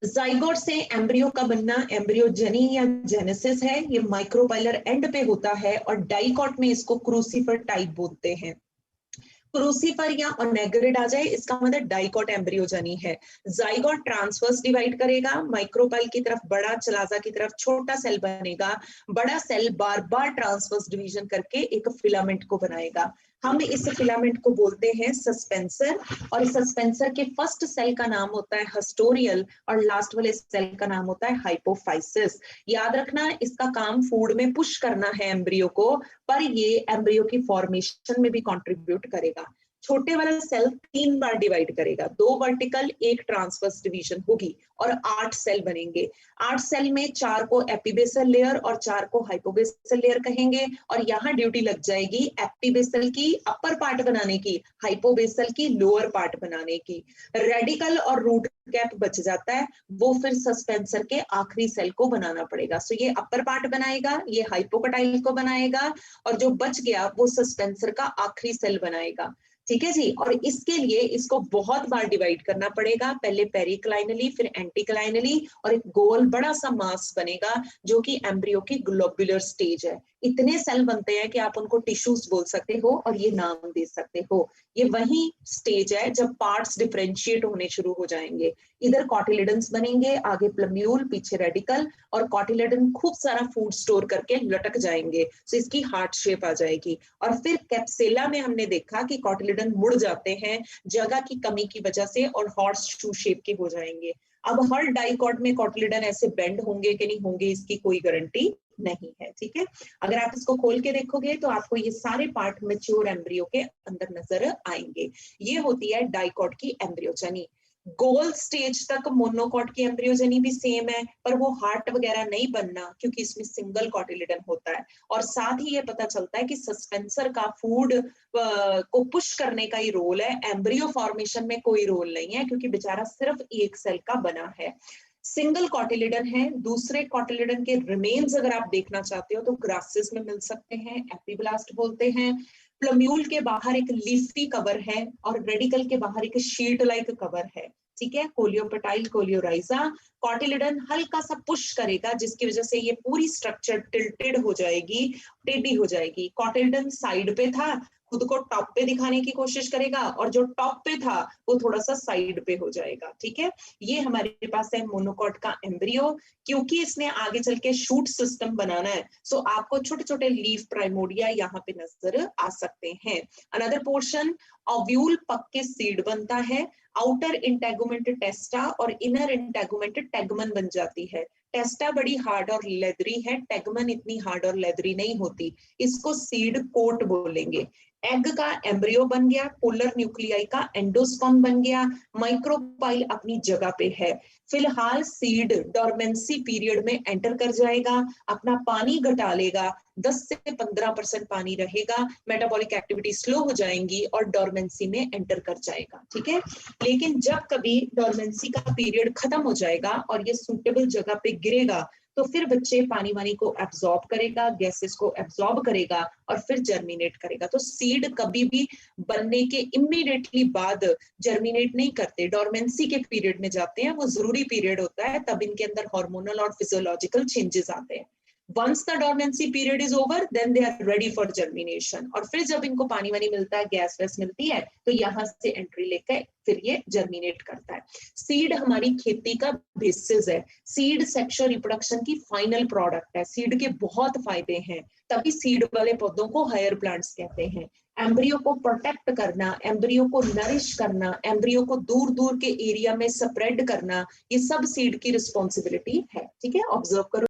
जाइगोट से एम्ब्रियो का बनना एम्ब्रियोजेनी या जेनेसिस है, ये माइक्रोपाइलर एंड पे होता है, और डाइकॉट में इसको क्रूसिफर टाइप बोलते हैं। क्रूसिफर या ओनेग्रिड आ जाए, इसका मतलब डाइकॉट एम्ब्रियोजेनी है। जाइगोट ट्रांसवर्स डिवाइड करेगा, माइक्रोपाइल की तरफ बड़ा, चलाजा की तरफ छोटा सेल बनेगा, बड़ा सेल बार बार ट्रांसवर्स डिवीजन करके एक फिलामेंट को बनाएगा। हम इस फिलामेंट को बोलते हैं सस्पेंसर, और सस्पेंसर के फर्स्ट सेल का नाम होता है हस्टोरियल और लास्ट वाले सेल का नाम होता है हाइपोफाइसिस। याद रखना, इसका काम फूड में पुश करना है एम्ब्रियो को, पर ये एम्ब्रियो की फॉर्मेशन में भी कंट्रीब्यूट करेगा। छोटे वाला सेल 3 बार डिवाइड करेगा, 2 वर्टिकल 1 ट्रांसवर्स डिवीजन होगी और 8 सेल बनेंगे। 8 सेल में 4 को एपिबेसल लेयर और 4 को हाइपोबेसल लेयर कहेंगे, और यहाँ ड्यूटी लग जाएगी एपिबेसल की अपर पार्ट बनाने की, हाइपोबेसल की लोअर पार्ट बनाने की। रेडिकल और रूट कैप बच जाता है, वो फिर सस्पेंसर के आखिरी सेल को बनाना पड़ेगा। सो ये अपर पार्ट बनाएगा, ये हाइपोकटाइल को बनाएगा, और जो बच गया वो सस्पेंसर का आखिरी सेल बनाएगा। ठीक है जी। और इसके लिए इसको बहुत बार डिवाइड करना पड़ेगा, पहले पेरिक्लाइनली फिर एंटीक्लाइनली, और एक गोल बड़ा सा मास बनेगा जो कि एम्ब्रियो की ग्लोबुलर स्टेज है। इतने सेल बनते हैं कि आप उनको टिश्यूज बोल सकते हो और ये नाम दे सकते हो। ये वही स्टेज है जब पार्ट्स डिफरेंशिएट होने शुरू हो जाएंगे। इधर कॉटिलिडन्स बनेंगे, आगे प्लम्यूल, पीछे रेडिकल, और कॉटिलिडन खूब सारा फूड स्टोर करके लटक जाएंगे, तो इसकी हार्ट शेप आ जाएगी। और फिर कैप्सेला में हमने देखा कि कॉटिलिडन मुड़ जाते हैं जगह की कमी की वजह से और हॉर्स शू शेप के हो जाएंगे। अब हर डाइकॉट में कॉटिलिडन ऐसे बेंड होंगे कि नहीं होंगे इसकी कोई गारंटी नहीं है। ठीक है, अगर आप इसको खोल के देखोगे तो आपको ये सारे पार्ट मैच्योर एम्ब्रियो के अंदर नजर आएंगे। ये होती है डाइकॉट की एम्ब्रियोजेनी। गोल स्टेज तक मोनोकॉट की एम्ब्रियोजेनी भी सेम है, पर वो हार्ट वगैरह नहीं बनना क्योंकि इसमें सिंगल कॉटिलिडन होता है। और साथ ही ये पता चलता है कि सस्पेंसर का फूड को पुश करने का ही रोल है, एम्ब्रियो फॉर्मेशन में कोई रोल नहीं है क्योंकि बेचारा सिर्फ एक सेल का बना है। सिंगल कॉटिलिडन है। दूसरे कॉटिलिडन के रिमेन्स अगर आप देखना चाहते हो तो ग्रासेस में मिल सकते हैं, एपिब्लास्ट बोलते हैं। प्लम्यूल के बाहर एक लीफी कवर है और रेडिकल के बाहर एक शीट लाइक कवर है। ठीक है, कोलियोपेटाइल, कोलियोराइजा। कॉटिलिडन हल्का सा पुश करेगा जिसकी वजह से ये पूरी स्ट्रक्चर टिल्टेड हो जाएगी, टेढ़ी हो जाएगी। कॉटिलिडन साइड पे था, खुद को टॉप पे दिखाने की कोशिश करेगा, और जो टॉप पे था वो थोड़ा सा साइड पे हो जाएगा। ठीक है, ये हमारे पास है मोनोकॉट का एम्ब्रियो। क्योंकि इसने आगे चल के शूट सिस्टम बनाना है, सो आपको छोटे छोटे लीफ प्राइमोडिया यहाँ पे नजर आ सकते हैं। अनदर पोर्शन, ओव्यूल पक के सीड बनता है। आउटर इंटेगुमेंट टेस्टा और इनर इंटेगुमेंट टेगमन बन जाती है। टेस्टा बड़ी हार्ड और लेदरी है, टेगमन इतनी हार्ड और लेदरी नहीं होती। इसको सीड कोट बोलेंगे। एग का एम्ब्रियो बन गया, पोलर न्यूक्लियाई का एंडोस्पर्म बन गया, माइक्रोपाइल अपनी जगह पे है। फिलहाल सीड डॉर्मेंसी पीरियड में एंटर कर जाएगा, अपना पानी घटा लेगा, 10 से 15% पानी रहेगा, मेटाबॉलिक एक्टिविटी स्लो हो जाएंगी और डॉर्मेंसी में एंटर कर जाएगा। ठीक है, लेकिन जब कभी डॉर्मेंसी का पीरियड खत्म हो जाएगा और ये सूटेबल जगह पे गिरेगा तो फिर बच्चे पानी वानी को एब्जॉर्ब करेगा, गैसेस को एब्जॉर्ब करेगा और फिर जर्मिनेट करेगा। तो सीड कभी भी बनने के इमीडिएटली बाद जर्मिनेट नहीं करते, डॉर्मेंसी के पीरियड में जाते हैं। वो जरूरी पीरियड होता है, तब इनके अंदर हार्मोनल और फिजियोलॉजिकल चेंजेस आते हैं। Once the dormancy period is over, then they are ready for germination. और फिर जब इनको पानी वानी मिलता है, गैस वैस मिलती है, तो यहाँ से एंट्री लेकर फिर ये जर्मिनेट करता है। सीड हमारी खेती का बेसिस है। सीड सेक्सुअल रिप्रोडक्शन की फाइनल प्रोडक्ट है। सीड के बहुत फायदे हैं, तभी सीड वाले पौधों को हायर प्लांट्स कहते हैं। एम्ब्रियो को प्रोटेक्ट करना, एम्ब्रियो को नरिश करना, एम्ब्रियो को दूर दूर के एरिया में स्प्रेड करना, ये सब सीड की रिस्पॉन्सिबिलिटी है। ठीक है, ऑब्जर्व करो।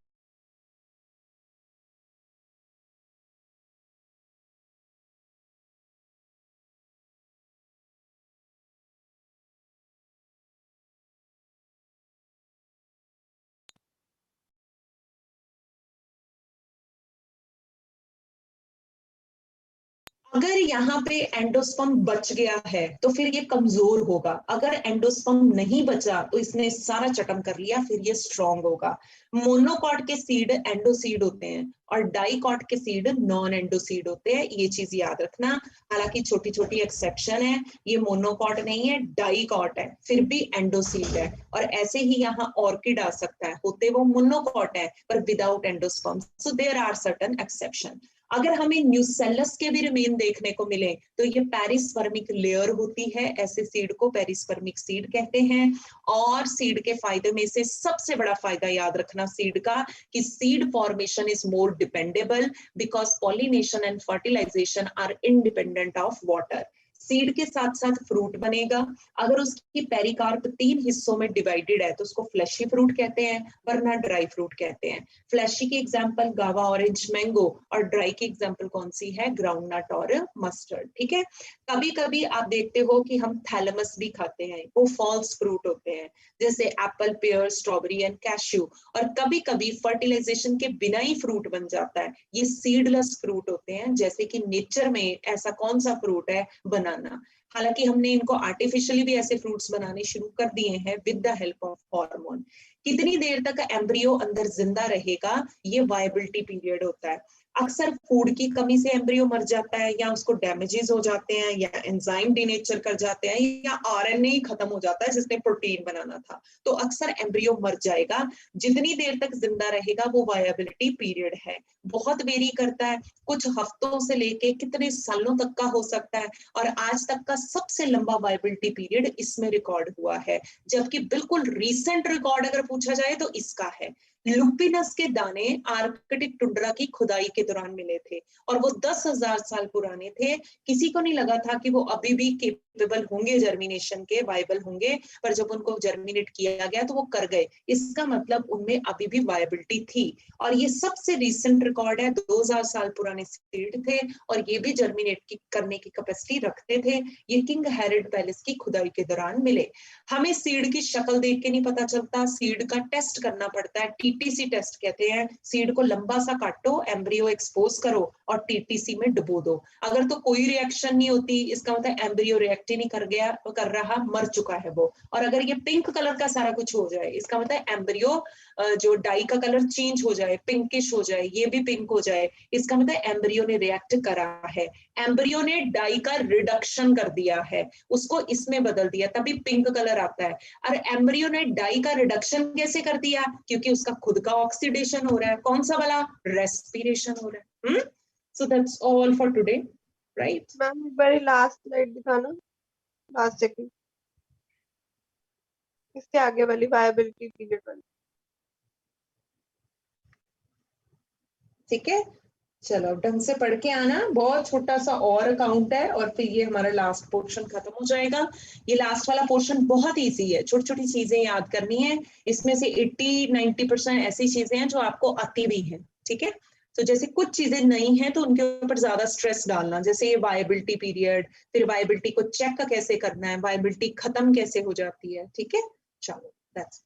अगर यहाँ पे एंडोस्पर्म बच गया है तो फिर ये कमजोर होगा। अगर एंडोस्पर्म नहीं बचा तो इसने सारा चटम कर लिया, फिर ये स्ट्रॉन्ग होगा। मोनोकॉट के सीड एंडोसीड होते हैं और डाइकॉट के सीड नॉन एंडोसीड होते हैं, ये चीज याद रखना। हालांकि छोटी छोटी एक्सेप्शन है, ये मोनोकॉट नहीं है, डाइकॉट है, फिर भी एंडोसीड है। और ऐसे ही यहाँ ऑर्किड आ सकता है, होते वो मोनोकॉट है पर without endosperm. So there are certain exception. अगर हमें न्यूसेलस के भी रिमेन देखने को मिले तो ये पेरिस्पर्मिक लेयर होती है, ऐसे सीड को पेरिस्पर्मिक सीड कहते हैं। और सीड के फायदे में से सबसे बड़ा फायदा याद रखना सीड का कि seed formation is more dependable because pollination and fertilization are independent of water. Seed के साथ साथ फ्रूट बनेगा। अगर उसकी पेरिकार्प 3 हिस्सों में डिवाइडेड है तो उसको फ्लैशी फ्रूट कहते हैं, वरना ड्राई फ्रूट कहते हैं। फ्लैशी की एग्जांपल गावा, ऑरेंज, मैंगो, और ड्राई की एग्जांपल कौन सी है? ग्राउंड नट और मस्टर्ड। ठीक है। कभी कभी आप देखते हो कि हम थैलेमस भी खाते हैं, वो फॉल्स फ्रूट होते हैं, जैसे Apple, pair, strawberry and cashew. और कभी कभी फर्टिलाइजेशन के बिना ही फ्रूट बन जाता है, ये सीडलेस फ्रूट होते हैं। जैसे कि नेचर में ऐसा कौन सा फ्रूट है? बनाना। हालांकि हमने इनको आर्टिफिशियली भी ऐसे फ्रूट्स बनाने शुरू कर दिए हैं with the help of hormone. कितनी देर तक एम्ब्रियो अंदर जिंदा रहेगा, ये वायबिलिटी पीरियड होता है। अक्सर फूड की कमी से एम्ब्रियो मर जाता है, या उसको डैमेजेस हो जाते हैं, या एंजाइम डिनेचर कर जाते हैं, या आरएनए ही खत्म हो जाता है जिसने प्रोटीन बनाना था, तो अक्सर एम्ब्रियो मर जाएगा। जितनी देर तक जिंदा रहेगा वो वायबिलिटी पीरियड है। बहुत वेरी करता है, कुछ हफ्तों से लेके कितने सालों तक का हो सकता है, और आज तक का सबसे लंबा वायबिलिटी पीरियड इसमें रिकॉर्ड हुआ है। जबकि बिल्कुल रीसेंट रिकॉर्ड अगर पूछा जाए तो इसका है। लुपिनस के दाने आर्कटिक टुंड्रा की खुदाई के दौरान मिले थे, और वो 10,000 साल पुराने थे। किसी को नहीं लगा था कि वो अभी भी केपेबल होंगे जर्मिनेशन के, वायबल होंगे, पर जब उनको जर्मिनेट किया गया तो वो कर गए। इसका मतलब उनमें अभी भी वायबिलिटी थी। और ये सबसे रिसेंट रिकॉर्ड है, 2000 साल पुराने सीड थे, और ये भी जर्मिनेट करने की कैपेसिटी रखते थे। ये किंग हेरोड पैलेस की खुदाई के दौरान मिले। हमें सीड की शक्ल देख के नहीं पता चलता, सीड का टेस्ट करना पड़ता है, टीटीसी टेस्ट कहते हैं। सीड को लंबा सा काटो, एम्ब्रियो एक्सपोज करो और टीटीसी में डुबो दो। अगर तो कोई रिएक्शन नहीं होती, इसका मतलब एम्ब्रियो रिएक्ट ही नहीं कर रहा, मर चुका है वो। और अगर ये पिंक कलर का सारा कुछ हो जाए, इसका मतलब एम्ब्रियो जो डाई का कलर चेंज हो जाए, पिंकिश हो जाए, ये भी पिंक हो जाए, इसका मतलब एम्ब्रियो ने रिएक्ट करा है। एम्ब्रियो ने डाई का रिडक्शन कर दिया है, उसको इसमें बदल दिया, तभी पिंक कलर आता है। और एम्ब्रियो ने डाई का रिडक्शन कैसे कर दिया? क्योंकि उसका खुद का ऑक्सीडेशन हो रहा है। कौन सा वाला? रेस्पिरेशन हो रहा है। So that's all for today, right? Ma'am एक बार लास्ट स्लाइड दिखाना, लास्ट सेकंड, इसके आगे वाली वायबिलिटी पीरियड वाली। ठीक है, चलो ढंग से पढ़ के आना। बहुत छोटा सा और अकाउंट है, और फिर ये हमारा लास्ट पोर्शन खत्म हो जाएगा। ये लास्ट वाला पोर्शन बहुत इजी है, छोटी छोटी चीजें याद करनी है। इसमें से 80-90% ऐसी चीजें हैं जो आपको आती भी हैं। ठीक है, तो जैसे कुछ चीजें नई हैं तो उनके ऊपर ज्यादा स्ट्रेस डालना, जैसे ये वायबिलिटी पीरियड, फिर वायबिलिटी को चेक कैसे करना है, वायबिलिटी खत्म कैसे हो जाती है। ठीक है, चलो दैट्स